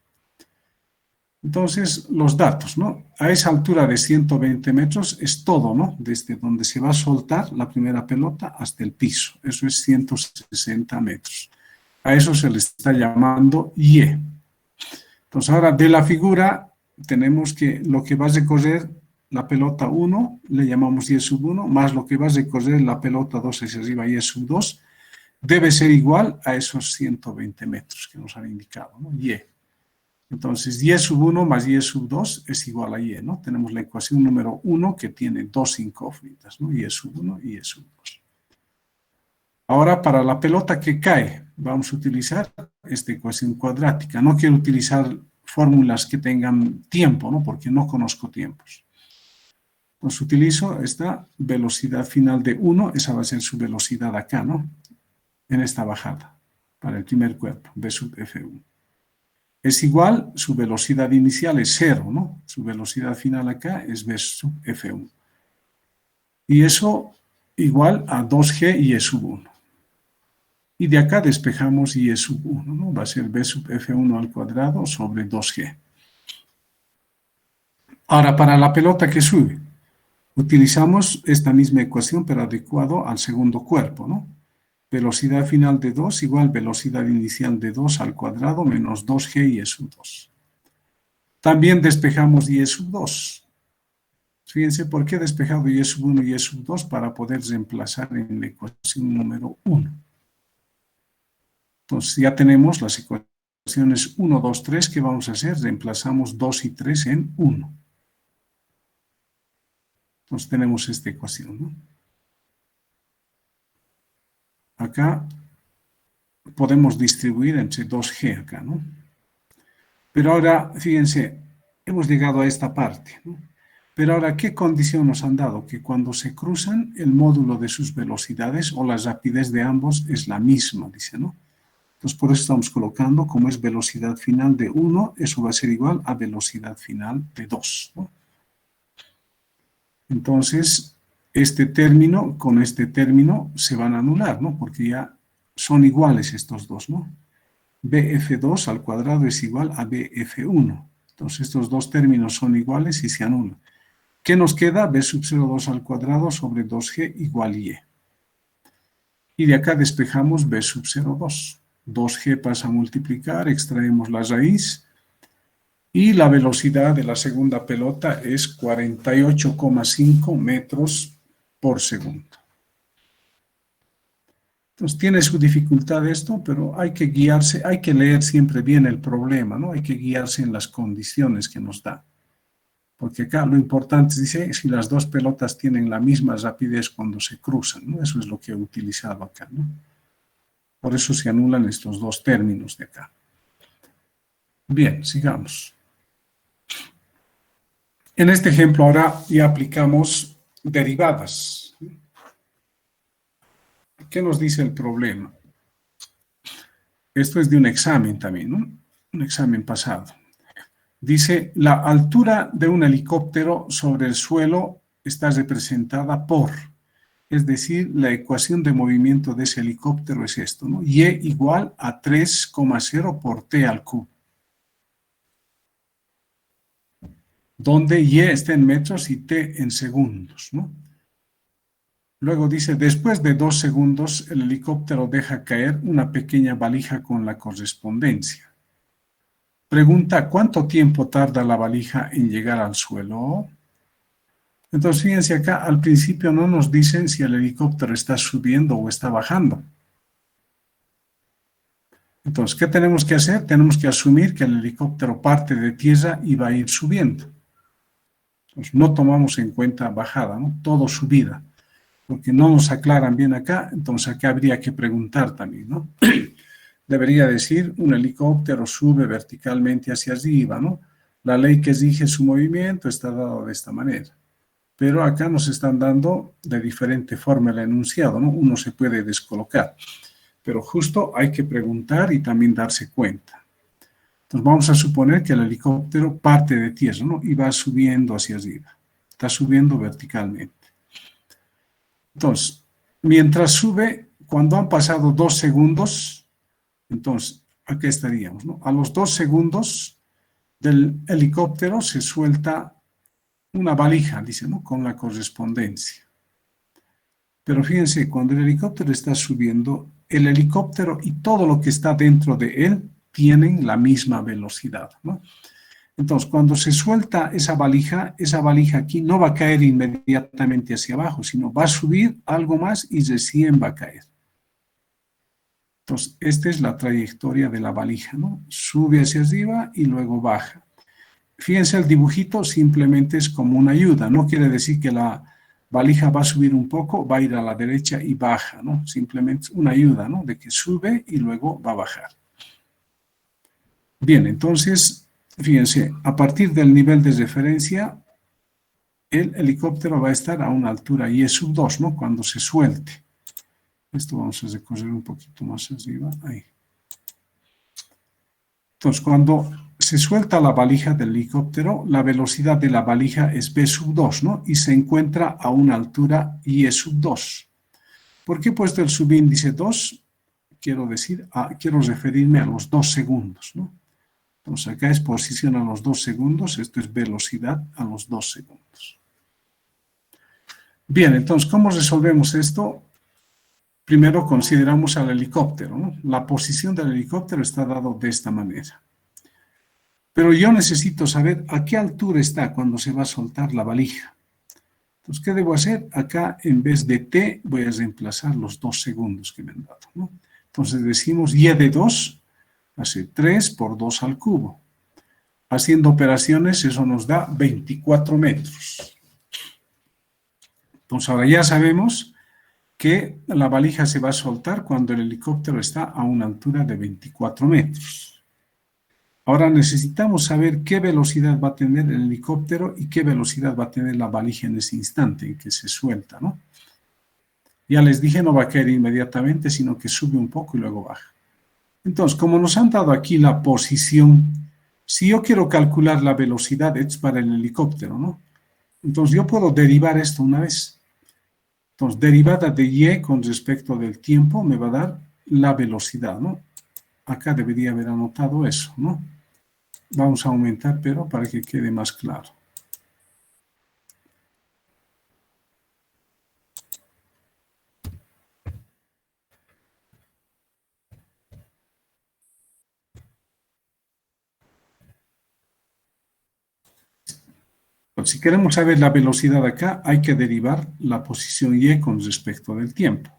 Entonces, los datos, ¿no? A esa altura de 120 metros es todo, ¿no? Desde donde se va a soltar la primera pelota hasta el piso. Eso es 160 metros. A eso se le está llamando Y. Entonces, ahora de la figura tenemos que lo que va a recorrer la pelota 1, le llamamos Y sub 1, más lo que va a recorrer la pelota 2 hacia arriba, Y sub 2, debe ser igual a esos 120 metros que nos han indicado, ¿no? Y. Entonces, Y sub 1 más Y sub 2 es igual a Y, ¿no? Tenemos la ecuación número 1 que tiene dos incógnitas, ¿no? Y sub 1 y Y sub 2. Ahora, para la pelota que cae, vamos a utilizar esta ecuación cuadrática. No quiero utilizar fórmulas que tengan tiempo, ¿no? Porque no conozco tiempos. Entonces, utilizo esta velocidad final de 1, esa va a ser su velocidad acá, ¿no? En esta bajada, para el primer cuerpo, V sub F1. Es igual, su velocidad inicial es 0, ¿no? Su velocidad final acá es V sub F1. Y eso igual a 2G y E sub 1. Y de acá despejamos Y sub 1, ¿no? Va a ser V sub F1 al cuadrado sobre 2G. Ahora, para la pelota que sube, utilizamos esta misma ecuación, pero adecuado al segundo cuerpo, ¿no? Velocidad final de 2 igual velocidad inicial de 2 al cuadrado menos 2G y E sub 2. También despejamos Y sub 2. Fíjense por qué he despejado Y sub 1 y Y sub 2 para poder reemplazar en la ecuación número 1. Entonces ya tenemos las ecuaciones 1, 2, 3. ¿Qué vamos a hacer? Reemplazamos 2 y 3 en 1. Entonces tenemos esta ecuación, ¿no? Acá podemos distribuir entre 2G acá, ¿no? Pero ahora, fíjense, hemos llegado a esta parte, ¿no? Pero ahora, ¿qué condición nos han dado? Que cuando se cruzan, el módulo de sus velocidades o la rapidez de ambos es la misma, dice, ¿no? Entonces, por eso estamos colocando, como es velocidad final de 1, eso va a ser igual a velocidad final de 2, ¿no? Entonces, este término con este término se van a anular, ¿no? Porque ya son iguales estos dos, ¿no? BF2 al cuadrado es igual a BF1. Entonces, estos dos términos son iguales y se anulan. ¿Qué nos queda? B sub 0,2 al cuadrado sobre 2G igual Y. Y de acá despejamos B sub 0,2. 2G pasa a multiplicar, extraemos la raíz. Y la velocidad de la segunda pelota es 48,5 metros por segundo. Entonces tiene su dificultad esto, pero hay que guiarse, hay que leer siempre bien el problema, ¿no? Hay que guiarse en las condiciones que nos da. Porque acá lo importante dice si las dos pelotas tienen la misma rapidez cuando se cruzan, ¿no? Eso es lo que he utilizado acá, ¿no? Por eso se anulan estos dos términos de acá. Bien, sigamos. En este ejemplo ahora ya aplicamos derivadas. ¿Qué nos dice el problema? Esto es de un examen también, ¿no? Un examen pasado. Dice, la altura de un helicóptero sobre el suelo está representada por, es decir, la ecuación de movimiento de ese helicóptero es esto, ¿no? Y igual a 3,0 por T al cubo. Donde Y está en metros y T en segundos, ¿no? Luego dice, después de 2 segundos, el helicóptero deja caer una pequeña valija con la correspondencia. Pregunta, ¿cuánto tiempo tarda la valija en llegar al suelo? Entonces, fíjense acá, al principio no nos dicen si el helicóptero está subiendo o está bajando. Entonces, ¿qué tenemos que hacer? Tenemos que asumir que el helicóptero parte de tierra y va a ir subiendo. Entonces, no tomamos en cuenta bajada, ¿no? Todo subida, porque no nos aclaran bien acá, entonces acá habría que preguntar también, ¿no? Debería decir, un helicóptero sube verticalmente hacia arriba, ¿no? La ley que rige su movimiento está dada de esta manera. Pero acá nos están dando de diferente forma el enunciado, ¿no? Uno se puede descolocar. Pero justo hay que preguntar y también darse cuenta. Entonces vamos a suponer que el helicóptero parte de tierra, ¿no? Y va subiendo hacia arriba. Está subiendo verticalmente. Entonces, mientras sube, cuando han pasado 2 segundos, entonces, aquí estaríamos, ¿no? A los 2 segundos del helicóptero se suelta una valija, dice, ¿no? Con la correspondencia. Pero fíjense, cuando el helicóptero está subiendo, el helicóptero y todo lo que está dentro de él tienen la misma velocidad, ¿no? Entonces, cuando se suelta esa valija aquí no va a caer inmediatamente hacia abajo, sino va a subir algo más y recién va a caer. Entonces, esta es la trayectoria de la valija, ¿no? Sube hacia arriba y luego baja. Fíjense, el dibujito simplemente es como una ayuda, no quiere decir que la valija va a subir un poco, va a ir a la derecha y baja, ¿no? Simplemente una ayuda, ¿no? De que sube y luego va a bajar. Bien, entonces, fíjense, a partir del nivel de referencia, el helicóptero va a estar a una altura y es sub 2, ¿no? Cuando se suelte. Esto vamos a recorrer un poquito más arriba, ahí. Entonces, cuando se suelta la valija del helicóptero, la velocidad de la valija es v sub 2, ¿no? Y se encuentra a una altura y sub 2. ¿Por qué he puesto el subíndice 2? Quiero decir, quiero referirme a los 2 segundos, ¿no? Entonces, acá es posición a los 2 segundos, esto es velocidad a los 2 segundos. Bien, entonces, ¿cómo resolvemos esto? Primero consideramos al helicóptero, ¿no? La posición del helicóptero está dado de esta manera. Pero yo necesito saber a qué altura está cuando se va a soltar la valija. Entonces, ¿qué debo hacer? Acá, en vez de t, voy a reemplazar los 2 segundos que me han dado, ¿no? Entonces, decimos y de 2 hace 3 por 2 al cubo. Haciendo operaciones, eso nos da 24 metros. Entonces, ahora ya sabemos que la valija se va a soltar cuando el helicóptero está a una altura de 24 metros. Ahora necesitamos saber qué velocidad va a tener el helicóptero y qué velocidad va a tener la valija en ese instante en que se suelta, ¿no? Ya les dije, no va a caer inmediatamente, sino que sube un poco y luego baja. Entonces, como nos han dado aquí la posición, si yo quiero calcular la velocidad, es para el helicóptero, ¿no? Entonces, yo puedo derivar esto una vez. Entonces, derivada de y con respecto del tiempo me va a dar la velocidad, ¿no? Acá debería haber anotado eso, ¿no? Vamos a aumentar, pero para que quede más claro. Si queremos saber la velocidad acá, hay que derivar la posición y con respecto del tiempo.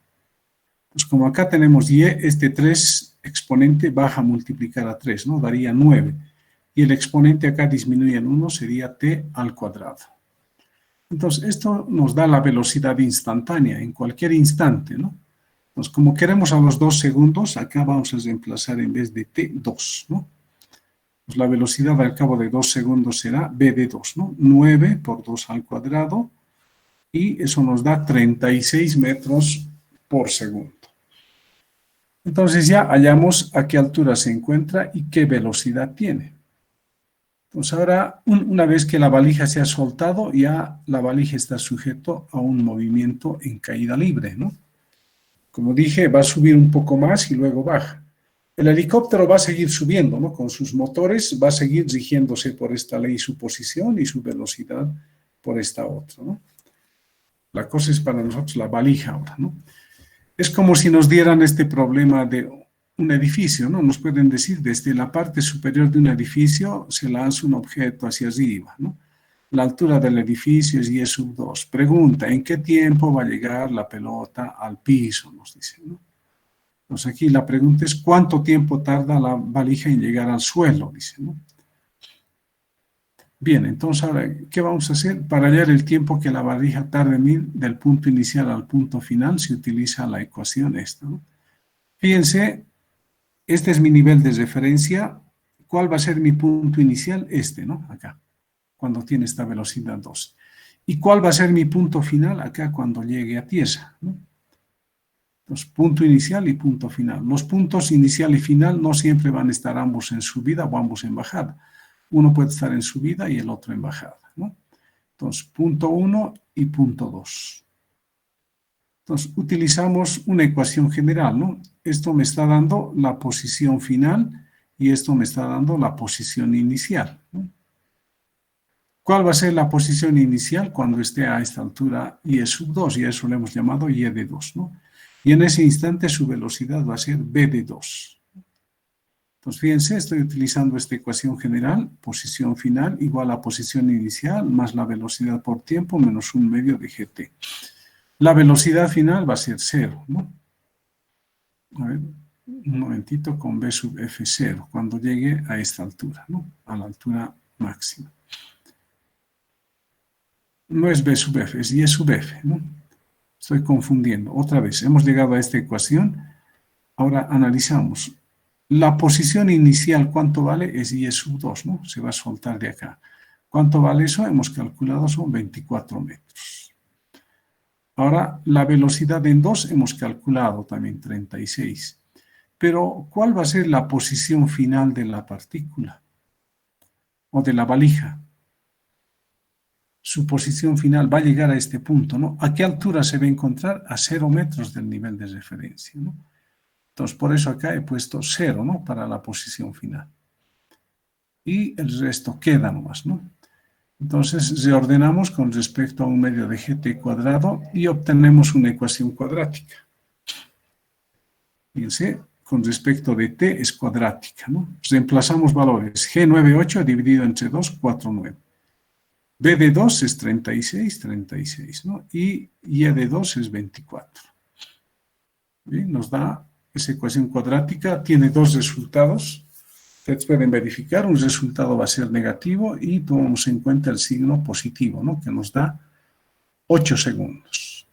Pues como acá tenemos y, este 3 exponente baja a multiplicar a 3, ¿no? Daría 9. Y el exponente acá disminuye en 1, sería t al cuadrado. Entonces, esto nos da la velocidad instantánea, en cualquier instante, ¿no? Entonces, como queremos a los 2 segundos, acá vamos a reemplazar en vez de t, 2, ¿no? Pues la velocidad al cabo de 2 segundos será v de 2, ¿no? 9 por 2 al cuadrado, y eso nos da 36 metros por segundo. Entonces ya hallamos a qué altura se encuentra y qué velocidad tiene. Entonces ahora, una vez que la valija se ha soltado, ya la valija está sujeto a un movimiento en caída libre, ¿no? Como dije, va a subir un poco más y luego baja. El helicóptero va a seguir subiendo, ¿no? Con sus motores va a seguir rigiéndose por esta ley su posición y su velocidad por esta otra, ¿no? La cosa es para nosotros la valija ahora, ¿no? Es como si nos dieran este problema de un edificio, ¿no? Nos pueden decir, desde la parte superior de un edificio se lanza un objeto hacia arriba, ¿no? La altura del edificio es y sub 2. Pregunta, ¿en qué tiempo va a llegar la pelota al piso? Nos dicen, ¿no? Entonces aquí la pregunta es, ¿cuánto tiempo tarda la valija en llegar al suelo? Dice, ¿no? Bien, entonces ahora, ¿qué vamos a hacer? Para hallar el tiempo que la valija tarde en ir del punto inicial al punto final, se utiliza la ecuación esta, ¿no? Fíjense, este es mi nivel de referencia. ¿Cuál va a ser mi punto inicial? Este, ¿no? Acá, cuando tiene esta velocidad 2. ¿Y cuál va a ser mi punto final? Acá, cuando llegue a tierra, ¿no? Entonces, punto inicial y punto final. Los puntos inicial y final no siempre van a estar ambos en subida o ambos en bajada. Uno puede estar en subida y el otro en bajada, ¿no? Entonces, punto 1 y punto 2. Entonces, utilizamos una ecuación general, ¿no? Esto me está dando la posición final y esto me está dando la posición inicial, ¿no? ¿Cuál va a ser la posición inicial cuando esté a esta altura y sub 2? Y a eso le hemos llamado y de 2, ¿no? Y en ese instante su velocidad va a ser b de 2. Entonces, fíjense, estoy utilizando esta ecuación general, posición final igual a posición inicial más la velocidad por tiempo menos 1/2 de gt. La velocidad final va a ser 0, ¿no? A ver, un momentito con b sub f0, cuando llegue a esta altura, ¿no? A la altura máxima. No es b sub f, es y sub f, ¿no? Estoy confundiendo. Otra vez, hemos llegado a esta ecuación. Ahora analizamos. La posición inicial, ¿cuánto vale? Es y sub 2, ¿no? Se va a soltar de acá. ¿Cuánto vale eso? Hemos calculado, son 24 metros. Ahora, la velocidad en 2 hemos calculado también 36. Pero, ¿cuál va a ser la posición final de la partícula? O de la valija. Su posición final va a llegar a este punto, ¿no? ¿A qué altura se va a encontrar? A 0 metros del nivel de referencia, ¿no? Entonces, por eso acá he puesto 0, ¿no? Para la posición final. Y el resto queda nomás, ¿no? Entonces, reordenamos con respecto a 1/2 de gt cuadrado y obtenemos una ecuación cuadrática. Fíjense, con respecto de t es cuadrática, ¿no? Reemplazamos valores. G98 dividido entre 2, 4,9. B de 2 es 36, ¿no? Y Y de 2 es 24. Bien, nos da esa ecuación cuadrática, tiene dos resultados. Ustedes pueden verificar, un resultado va a ser negativo y tomamos en cuenta el signo positivo, ¿no? Que nos da 8 segundos.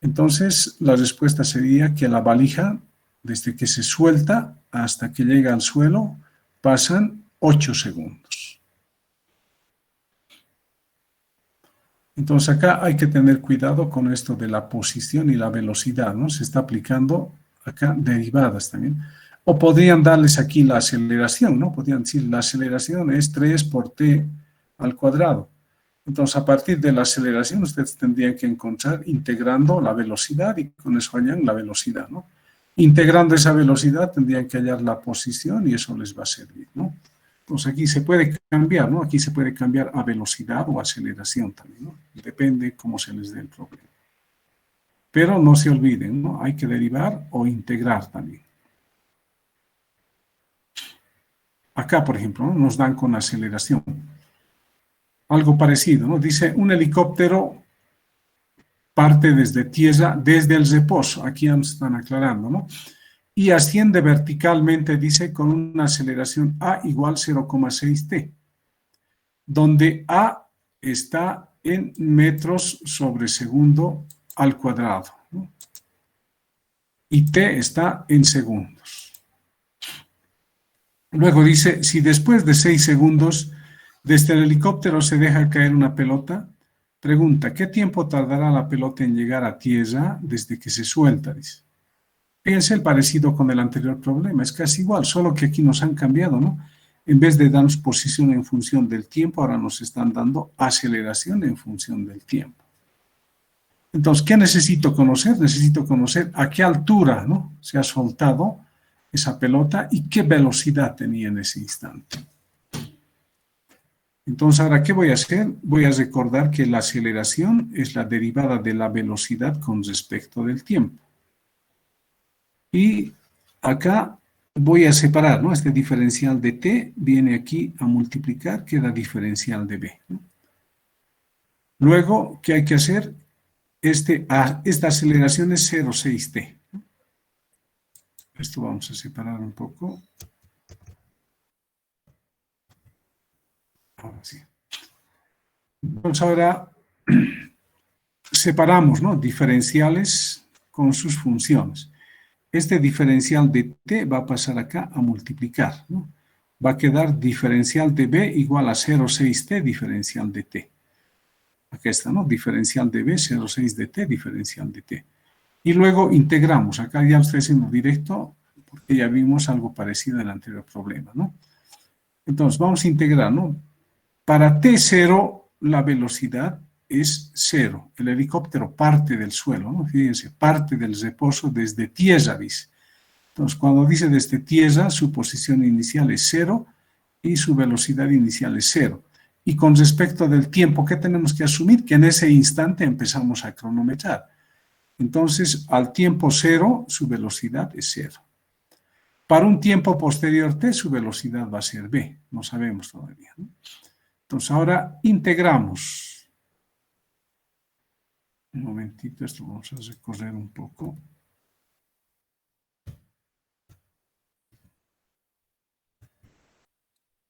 Entonces, la respuesta sería que la valija, desde que se suelta hasta que llega al suelo, pasan 8 segundos. Entonces acá hay que tener cuidado con esto de la posición y la velocidad, ¿no? Se está aplicando acá derivadas también. O podrían darles aquí la aceleración, ¿no? Podrían decir la aceleración es 3 por t al cuadrado. Entonces a partir de la aceleración ustedes tendrían que encontrar integrando la velocidad y con eso hallan la velocidad, ¿no? Integrando esa velocidad tendrían que hallar la posición y eso les va a servir, ¿no? Entonces aquí se puede cambiar, ¿no? Aquí se puede cambiar a velocidad o aceleración también, ¿no? Depende cómo se les dé el problema. Pero no se olviden, ¿no? Hay que derivar o integrar también. Acá, por ejemplo, ¿no? Nos dan con aceleración. Algo parecido, ¿no? Dice, un helicóptero parte desde tierra, desde el reposo. Aquí ya nos están aclarando, ¿no? Y asciende verticalmente, dice, con una aceleración A igual 0,6 t, donde A está en metros sobre segundo al cuadrado, ¿no? Y t está en segundos. Luego dice, si después de 6 segundos desde el helicóptero se deja caer una pelota, pregunta, ¿qué tiempo tardará la pelota en llegar a tierra desde que se suelta? Dice. Fíjense el parecido con el anterior problema, es casi igual, solo que aquí nos han cambiado, ¿no? En vez de darnos posición en función del tiempo, ahora nos están dando aceleración en función del tiempo. Entonces, ¿qué necesito conocer? Necesito conocer a qué altura, ¿no? Se ha soltado esa pelota y qué velocidad tenía en ese instante. Entonces, ahora, ¿qué voy a hacer? Voy a recordar que la aceleración es la derivada de la velocidad con respecto del tiempo. Y acá voy a separar, ¿no? Este diferencial de t viene aquí a multiplicar, queda diferencial de b, ¿no? Luego, ¿qué hay que hacer? Esta aceleración es 0,6t, ¿no? Esto vamos a separar un poco. Ahora sí. Entonces ahora separamos, ¿no?, diferenciales con sus funciones. Este diferencial de t va a pasar acá a multiplicar, ¿no? Va a quedar diferencial de b igual a 0,6t diferencial de t. Acá está, ¿no? Diferencial de b, 0,6 de t, diferencial de t. Y luego integramos. Acá ya estoy haciendo directo porque ya vimos algo parecido en el anterior problema, ¿no? Entonces, vamos a integrar, ¿no? Para t0, la velocidad es 0. El helicóptero parte del suelo, ¿no? Fíjense, parte del reposo desde tierra, dice. Entonces, cuando dice desde tierra, su posición inicial es 0 y su velocidad inicial es 0. Y con respecto del tiempo, ¿qué tenemos que asumir? Que en ese instante empezamos a cronometrar. Entonces, al tiempo 0, su velocidad es 0. Para un tiempo posterior t, su velocidad va a ser b. No sabemos todavía, ¿no? Entonces, ahora integramos. Un momentito, esto vamos a recorrer un poco.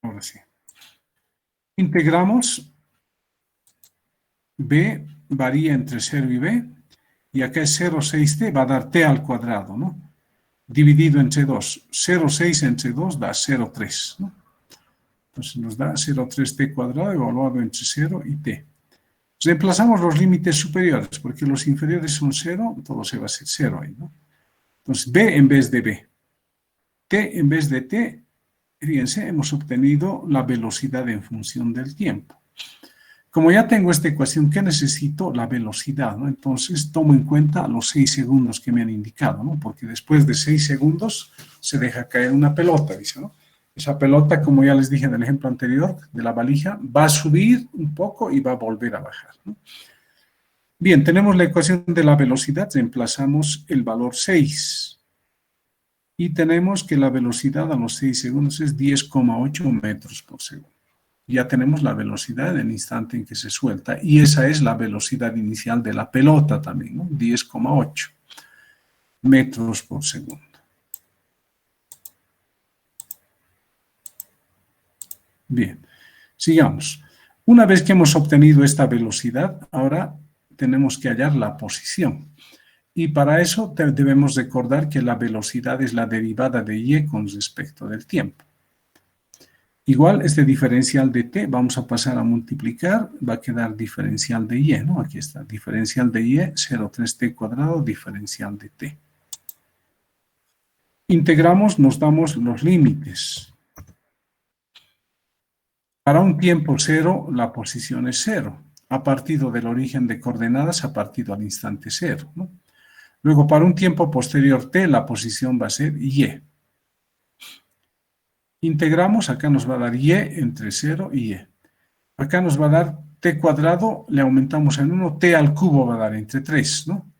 Ahora sí. Integramos. B varía entre 0 y b. Y acá es 0,6t, va a dar t al cuadrado, ¿no? Dividido entre 2. 0,6 entre 2 da 0,3, ¿no? Entonces nos da 0,3t cuadrado evaluado entre 0 y t. Reemplazamos los límites superiores, porque los inferiores son 0, todo se va a hacer 0 ahí, ¿no? Entonces, b en vez de b. T en vez de t, fíjense, hemos obtenido la velocidad en función del tiempo. Como ya tengo esta ecuación, ¿qué necesito? La velocidad, ¿no? Entonces, tomo en cuenta los 6 segundos que me han indicado, ¿no? Porque después de 6 segundos se deja caer una pelota, dice, ¿no? Esa pelota, como ya les dije en el ejemplo anterior, de la valija, va a subir un poco y va a volver a bajar, ¿no? Bien, tenemos la ecuación de la velocidad, reemplazamos el valor 6. Y tenemos que la velocidad a los 6 segundos es 10,8 metros por segundo. Ya tenemos la velocidad en el instante en que se suelta. Y esa es la velocidad inicial de la pelota también, ¿no? 10,8 metros por segundo. Bien, sigamos. Una vez que hemos obtenido esta velocidad, ahora tenemos que hallar la posición. Y para eso debemos recordar que la velocidad es la derivada de y con respecto del tiempo. Igual, este diferencial de t vamos a pasar a multiplicar, va a quedar diferencial de y, ¿no? Aquí está, diferencial de y, 0,3t cuadrado, diferencial de t. Integramos, nos damos los límites. Para un tiempo 0, la posición es 0. Ha partido del origen de coordenadas, ha partido al instante 0, ¿no? Luego, para un tiempo posterior t, la posición va a ser y. Integramos, acá nos va a dar y entre 0 y y. Acá nos va a dar t cuadrado, le aumentamos en 1, t al cubo va a dar entre 3, ¿no?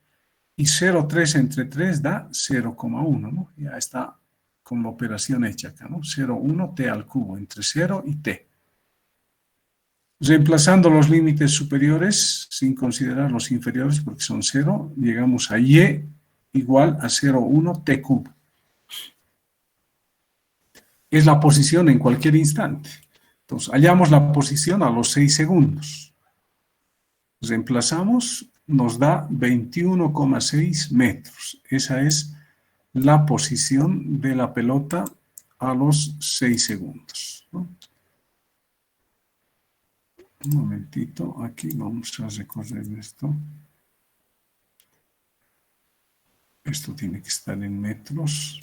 Y 0,3 entre 3 da 0,1, ¿no? Ya está con la operación hecha acá, ¿no? 0,1 t al cubo entre 0 y t. Reemplazando los límites superiores, sin considerar los inferiores porque son 0, llegamos a y igual a 0,1 t cubo. Es la posición en cualquier instante. Entonces, hallamos la posición a los 6 segundos. Reemplazamos, nos da 21,6 metros. Esa es la posición de la pelota a los 6 segundos, ¿no? Un momentito, aquí vamos a recorrer esto. Esto tiene que estar en metros.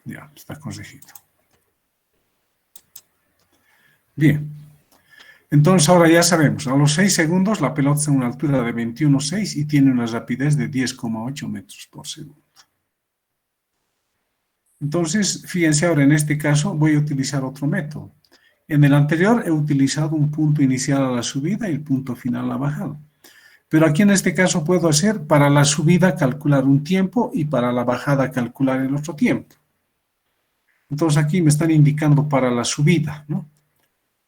Ya, está corregido. Bien. Entonces ahora ya sabemos, a los 6 segundos la pelota está a una altura de 21,6 y tiene una rapidez de 10,8 metros por segundo. Entonces, fíjense ahora, en este caso voy a utilizar otro método. En el anterior he utilizado un punto inicial a la subida y el punto final a la bajada. Pero aquí en este caso puedo hacer para la subida calcular un tiempo y para la bajada calcular el otro tiempo. Entonces aquí me están indicando para la subida, ¿no?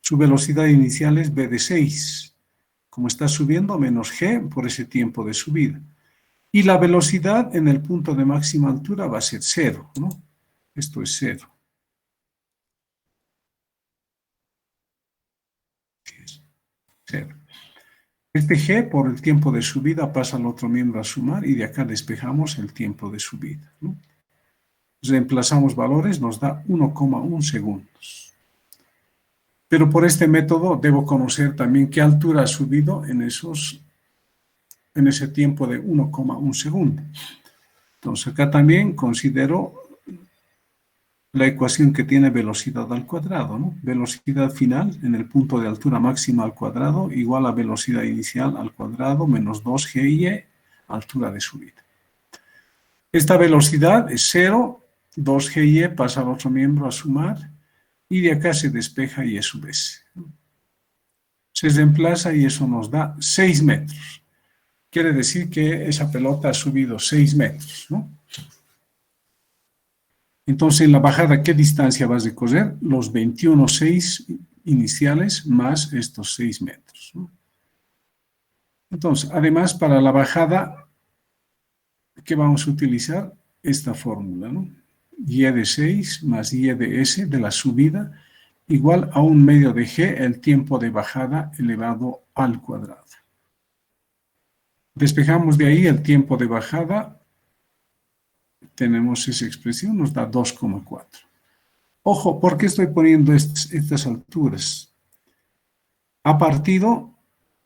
Su velocidad inicial es v de 6. como está subiendo, menos g por ese tiempo de subida. Y la velocidad en el punto de máxima altura va a ser 0, ¿no? Esto es 0. Cero. Este g por el tiempo de subida pasa al otro miembro a sumar y de acá despejamos el tiempo de subida, ¿no? Reemplazamos valores, nos da 1,1 segundos. Pero por este método debo conocer también qué altura ha subido en ese tiempo de 1,1 segundo. Entonces acá también considero la ecuación que tiene velocidad al cuadrado, ¿no? Velocidad final en el punto de altura máxima al cuadrado igual a velocidad inicial al cuadrado menos 2GY, altura de subida. Esta velocidad es 0, 2GY pasa al otro miembro a sumar y de acá se despeja Y sub S. Se reemplaza y eso nos da 6 metros. Quiere decir que esa pelota ha subido 6 metros, ¿no? Entonces, en la bajada, ¿qué distancia vas a recorrer? Los 21,6 iniciales más estos 6 metros, ¿no? Entonces, además, para la bajada, ¿qué vamos a utilizar? Esta fórmula, ¿no? Y de 6 más Y de S de la subida igual a 1/2 de G, el tiempo de bajada elevado al cuadrado. Despejamos de ahí el tiempo de bajada. Tenemos esa expresión, nos da 2,4. Ojo, ¿por qué estoy poniendo estas alturas? Ha partido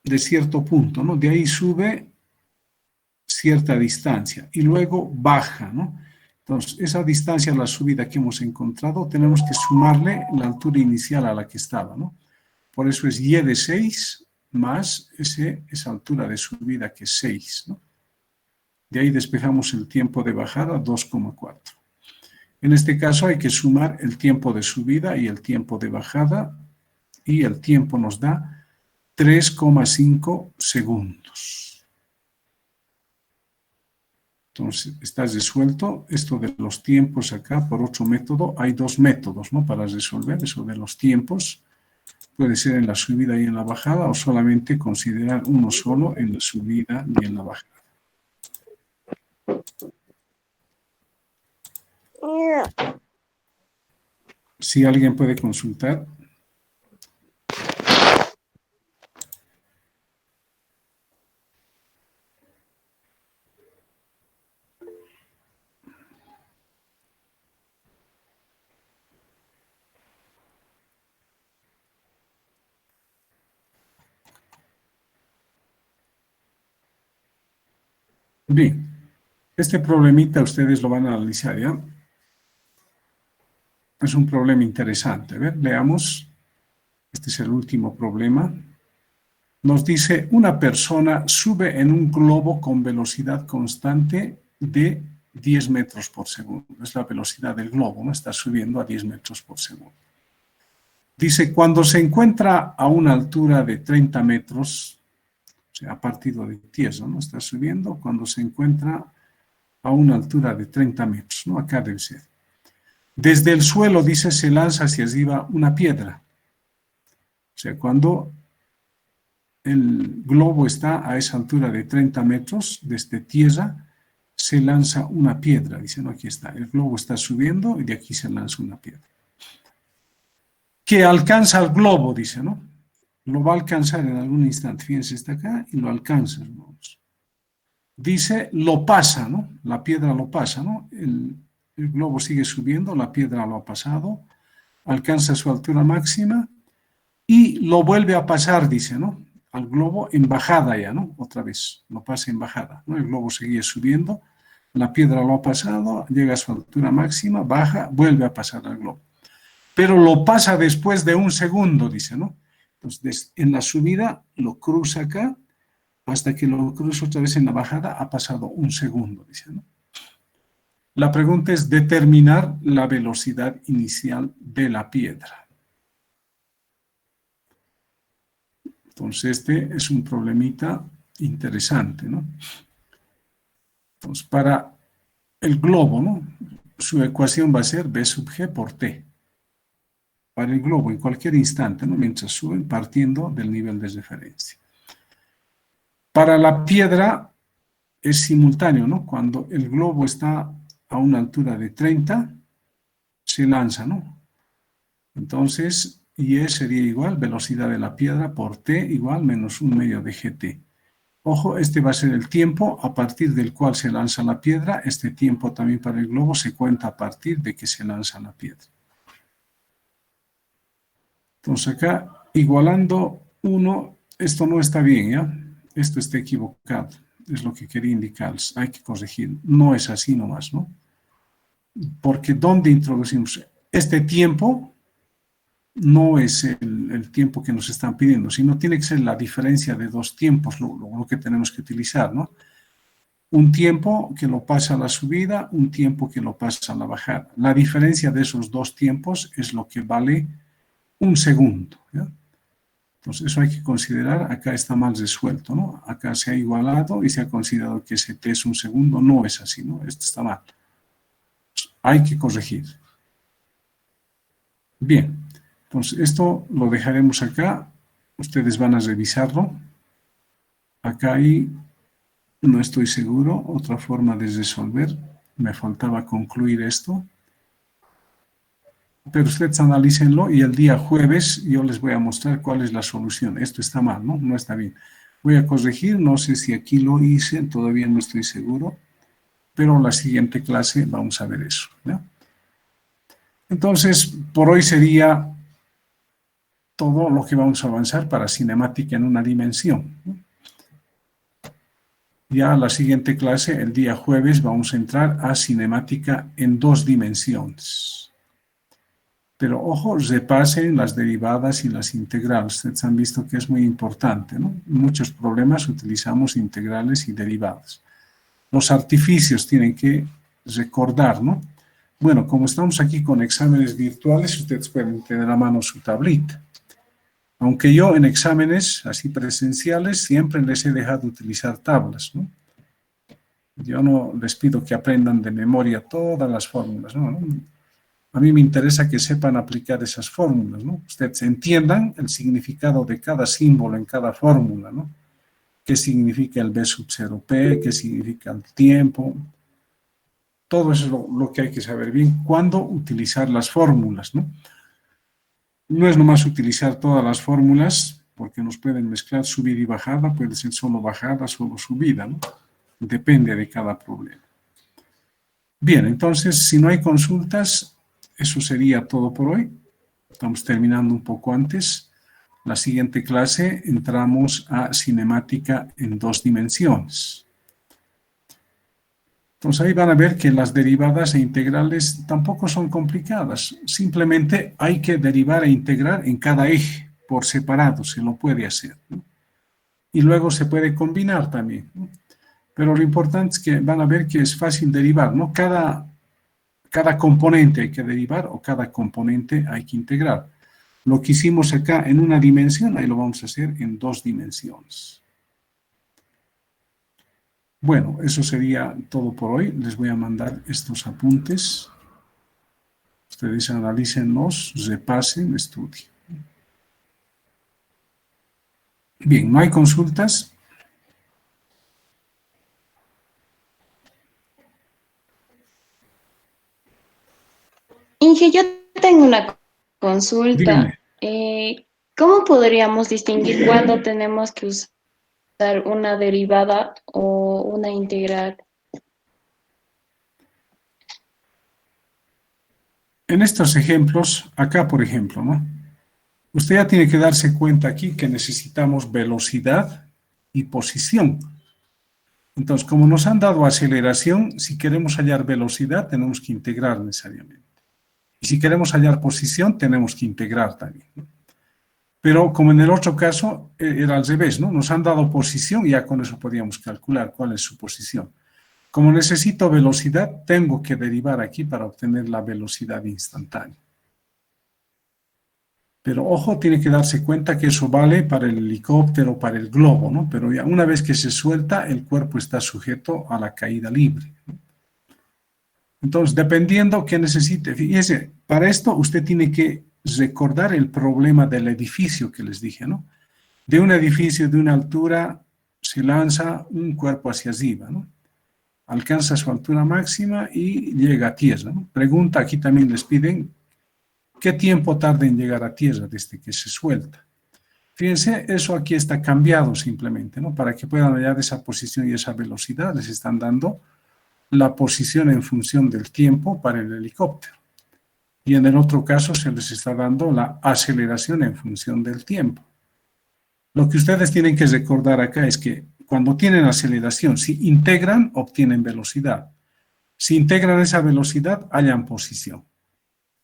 de cierto punto, ¿no? De ahí sube cierta distancia y luego baja, ¿no? Entonces, esa distancia, la subida que hemos encontrado, tenemos que sumarle la altura inicial a la que estaba, ¿no? Por eso es Y de 6 más esa altura de subida que es 6, ¿no? De ahí despejamos el tiempo de bajada, 2,4. En este caso hay que sumar el tiempo de subida y el tiempo de bajada, y el tiempo nos da 3,5 segundos. Entonces, está resuelto esto de los tiempos acá por otro método. Hay dos métodos, ¿no?, para resolver eso de los tiempos. Puede ser en la subida y en la bajada, o solamente considerar uno solo en la subida y en la bajada. Si alguien puede consultar. Bien, este problemita ustedes lo van a analizar, ¿ya? Es un problema interesante. A ver, leamos. Este es el último problema. Nos dice, una persona sube en un globo con velocidad constante de 10 metros por segundo. Es la velocidad del globo, ¿no? Está subiendo a 10 metros por segundo. Dice, cuando se encuentra a una altura de 30 metros, o sea, a partir de tierra, ¿no? Está subiendo cuando se encuentra a una altura de 30 metros, ¿no? Acá debe ser. Desde el suelo, dice, se lanza hacia arriba una piedra. O sea, cuando el globo está a esa altura de 30 metros, desde tierra, se lanza una piedra. Dice, no, aquí está. El globo está subiendo y de aquí se lanza una piedra. Que alcanza el globo, dice, ¿no? Lo va a alcanzar en algún instante. Fíjense, está acá y lo alcanza. Dice, lo pasa, ¿no? La piedra lo pasa, ¿no? El globo sigue subiendo, la piedra lo ha pasado, alcanza su altura máxima y lo vuelve a pasar, dice, ¿no? Al globo en bajada ya, ¿no? Otra vez, lo pasa en bajada, ¿no? El globo seguía subiendo, la piedra lo ha pasado, llega a su altura máxima, baja, vuelve a pasar al globo. Pero lo pasa después de un segundo, dice, ¿no? Entonces, en la subida lo cruza acá, hasta que lo cruza otra vez en la bajada, ha pasado un segundo, dice, ¿no? La pregunta es determinar la velocidad inicial de la piedra. Entonces, este es un problemita interesante, ¿no? Entonces, para el globo, ¿no? Su ecuación va a ser B sub G por T. Para el globo, en cualquier instante, ¿no? Mientras suben, partiendo del nivel de referencia. Para la piedra es simultáneo, ¿no? Cuando el globo está a una altura de 30, se lanza, ¿no? Entonces, Y sería igual velocidad de la piedra por T igual menos 1/2 de GT. Ojo, este va a ser el tiempo a partir del cual se lanza la piedra. Este tiempo también para el globo se cuenta a partir de que se lanza la piedra. Entonces acá, igualando 1, esto no está bien, ¿ya? Esto está equivocado. Es lo que quería indicarles. Hay que corregir. No es así nomás, ¿no? Porque ¿dónde introducimos? Este tiempo no es el tiempo que nos están pidiendo, sino tiene que ser la diferencia de dos tiempos, lo que tenemos que utilizar, ¿no? Un tiempo que lo pasa a la subida, un tiempo que lo pasa a la bajada. La diferencia de esos dos tiempos es lo que vale un segundo, ¿ya? Entonces, eso hay que considerar. Acá está mal resuelto, ¿no? Acá se ha igualado y se ha considerado que ese t es un segundo. No es así, ¿no? Esto está mal. Hay que corregir. Bien. Entonces, esto lo dejaremos acá. Ustedes van a revisarlo. Acá hay, no estoy seguro, otra forma de resolver. Me faltaba concluir esto. Pero ustedes analícenlo y el día jueves yo les voy a mostrar cuál es la solución. Esto está mal, ¿no? No está bien. Voy a corregir, no sé si aquí lo hice, todavía no estoy seguro, pero en la siguiente clase vamos a ver eso, ¿ya? Entonces, por hoy sería todo lo que vamos a avanzar para cinemática en una dimensión, ¿no? Ya la siguiente clase, el día jueves, vamos a entrar a cinemática en 2 dimensiones. Pero ojo, repasen las derivadas y las integrales. Ustedes han visto que es muy importante, ¿no? En muchos problemas utilizamos integrales y derivadas. Los artificios tienen que recordar, ¿no? Bueno, como estamos aquí con exámenes virtuales, ustedes pueden tener a mano su tablita. Aunque yo en exámenes así presenciales siempre les he dejado utilizar tablas, ¿no? Yo no les pido que aprendan de memoria todas las fórmulas, ¿no? A mí me interesa que sepan aplicar esas fórmulas, ¿no? Ustedes entiendan el significado de cada símbolo en cada fórmula, ¿no? ¿Qué significa el B sub 0P? ¿Qué significa el tiempo? Todo eso es lo que hay que saber bien. ¿Cuándo utilizar las fórmulas, no? No es nomás utilizar todas las fórmulas, porque nos pueden mezclar subida y bajada, puede ser solo bajada, solo subida, ¿no? Depende de cada problema. Bien, entonces, si no hay consultas, eso sería todo por hoy. Estamos terminando un poco antes. La siguiente clase entramos a cinemática en 2 dimensiones. Entonces ahí van a ver que las derivadas e integrales tampoco son complicadas. Simplemente hay que derivar e integrar en cada eje por separado, se lo puede hacer, ¿no? Y luego se puede combinar también, ¿no? Pero lo importante es que van a ver que es fácil derivar, ¿no? Cada componente hay que derivar o cada componente hay que integrar. Lo que hicimos acá en una dimensión, ahí lo vamos a hacer en 2 dimensiones. Bueno, eso sería todo por hoy. Les voy a mandar estos apuntes. Ustedes analícenlos, repasen, estudien. Bien, ¿no hay consultas? Inge, yo tengo una consulta. Díganme. ¿Cómo podríamos distinguir cuándo tenemos que usar una derivada o una integral? En estos ejemplos, acá por ejemplo, ¿no? Usted ya tiene que darse cuenta aquí que necesitamos velocidad y posición. Entonces, como nos han dado aceleración, si queremos hallar velocidad, tenemos que integrar necesariamente. Y si queremos hallar posición, tenemos que integrar también, ¿no? Pero como en el otro caso, era al revés, ¿no? Nos han dado posición y ya con eso podíamos calcular cuál es su posición. Como necesito velocidad, tengo que derivar aquí para obtener la velocidad instantánea. Pero ojo, tiene que darse cuenta que eso vale para el helicóptero, para el globo, ¿no? Pero ya una vez que se suelta, el cuerpo está sujeto a la caída libre, ¿no? Entonces, dependiendo qué necesite, fíjese, para esto usted tiene que recordar el problema del edificio que les dije, ¿no? De un edificio de una altura se lanza un cuerpo hacia arriba, ¿no? Alcanza su altura máxima y llega a tierra, ¿no? Pregunta, aquí también les piden, ¿qué tiempo tarda en llegar a tierra desde que se suelta? Fíjense, eso aquí está cambiado simplemente, ¿no? Para que puedan hallar esa posición y esa velocidad, les están dando la posición en función del tiempo para el helicóptero. Y en el otro caso se les está dando la aceleración en función del tiempo. Lo que ustedes tienen que recordar acá es que cuando tienen aceleración, si integran, obtienen velocidad. Si integran esa velocidad, hallan posición.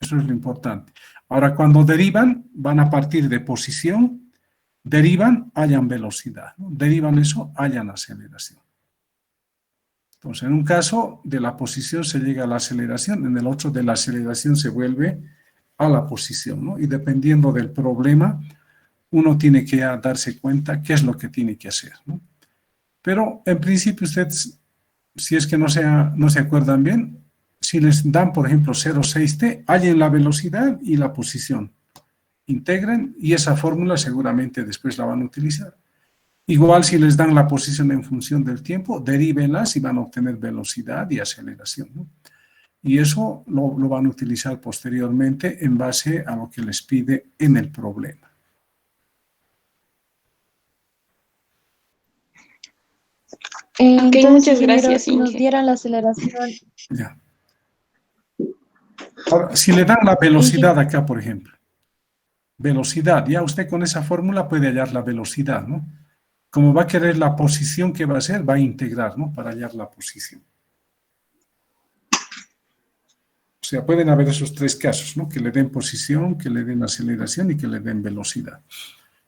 Eso es lo importante. Ahora, cuando derivan, van a partir de posición, derivan, hallan velocidad, ¿no? Derivan eso, hallan aceleración. Entonces, en un caso de la posición se llega a la aceleración, en el otro de la aceleración se vuelve a la posición, ¿no? Y dependiendo del problema, uno tiene que darse cuenta qué es lo que tiene que hacer, ¿no? Pero en principio ustedes, si es que no se acuerdan bien, si les dan, por ejemplo, 0,6t, hallen la velocidad y la posición. Integren y esa fórmula seguramente después la van a utilizar. Igual si les dan la posición en función del tiempo, derívenlas y van a obtener velocidad y aceleración, ¿no? Y eso lo van a utilizar posteriormente en base a lo que les pide en el problema. Entonces, muchas ingeniero, gracias, si nos Inge. dieran la aceleración, Ya. Ahora, si le dan la velocidad acá, por ejemplo, velocidad, ya usted con esa fórmula puede hallar la velocidad, ¿no? Como va a querer la posición que va a hacer, va a integrar, ¿no? Para hallar la posición. O sea, pueden haber esos tres casos, ¿no? Que le den posición, que le den aceleración y que le den velocidad.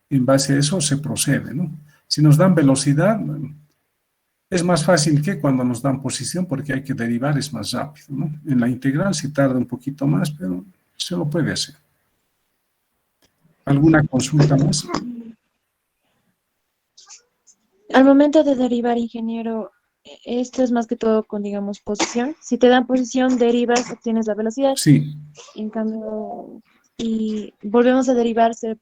En base a eso se procede, ¿no? Si nos dan velocidad, es más fácil que cuando nos dan posición porque hay que derivar, es más rápido, ¿no? En la integral sí tarda un poquito más, pero se lo puede hacer. ¿Alguna consulta más? al momento de derivar, ingeniero, esto es más que todo con, digamos, posición. Si te dan posición, derivas, obtienes la velocidad. Sí, En cambio, y volvemos a derivar, se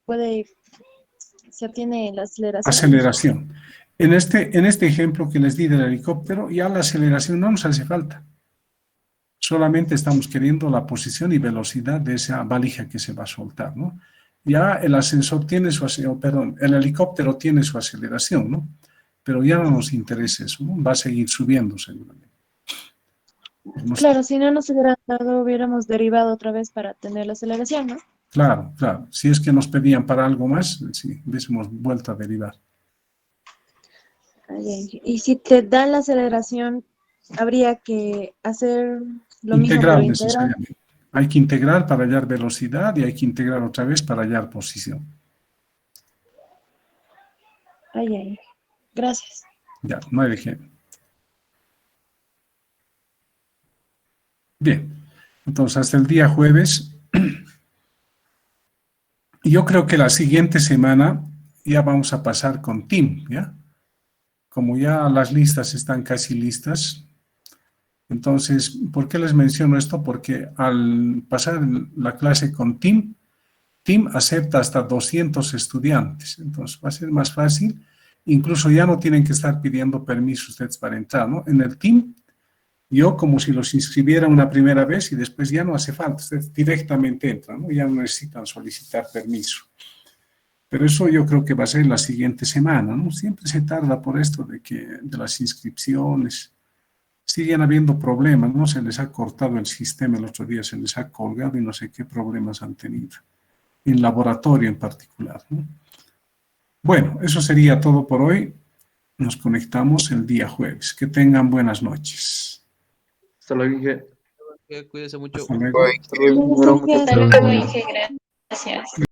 obtiene la aceleración. aceleración. En este ejemplo que les di del helicóptero, ya la aceleración no nos hace falta. Solamente estamos queriendo la posición y velocidad de esa valija que se va a soltar, ¿no? Ya el ascensor tiene el helicóptero tiene su aceleración, ¿no? Pero ya no nos interesa eso, ¿no? Va a seguir subiendo seguramente. Claro, si no nos hubiera dado, hubiéramos derivado otra vez para tener la aceleración, ¿no? Claro, claro. Si es que nos pedían para algo más, sí, hubiésemos vuelto a derivar. Y si te dan la aceleración, habría que hacer lo mismo, Integrar pero integral. necesariamente. Hay que integrar para hallar velocidad y hay que integrar otra vez para hallar posición. Gracias. Ya, no hay de qué. Bien, entonces hasta el día jueves. Yo creo que la siguiente semana ya vamos a pasar con TIM, ¿ya? Como ya las listas están casi listas. Entonces, ¿por qué les menciono esto? Porque al pasar la clase con TIM acepta hasta 200 estudiantes. Entonces, va a ser más fácil. Incluso ya no tienen que estar pidiendo permiso ustedes para entrar, ¿no? En el TIM, yo como si los inscribiera una primera vez y después ya no hace falta. Ustedes directamente entran, ¿no? Ya no necesitan solicitar permiso. Pero eso yo creo que va a ser la siguiente semana, ¿no? Siempre se tarda por esto de las inscripciones. Siguen habiendo problemas, ¿no? Se les ha cortado el sistema el otro día, se les ha colgado y no sé qué problemas han tenido. En laboratorio en particular, ¿no? Bueno, eso sería todo por hoy. Nos conectamos el día jueves. Que tengan buenas noches. Hasta luego, Inge. Cuídese mucho. Hasta luego. Hasta luego, ingeniero. Muchas Hasta gracias. luego, Inge. Gracias.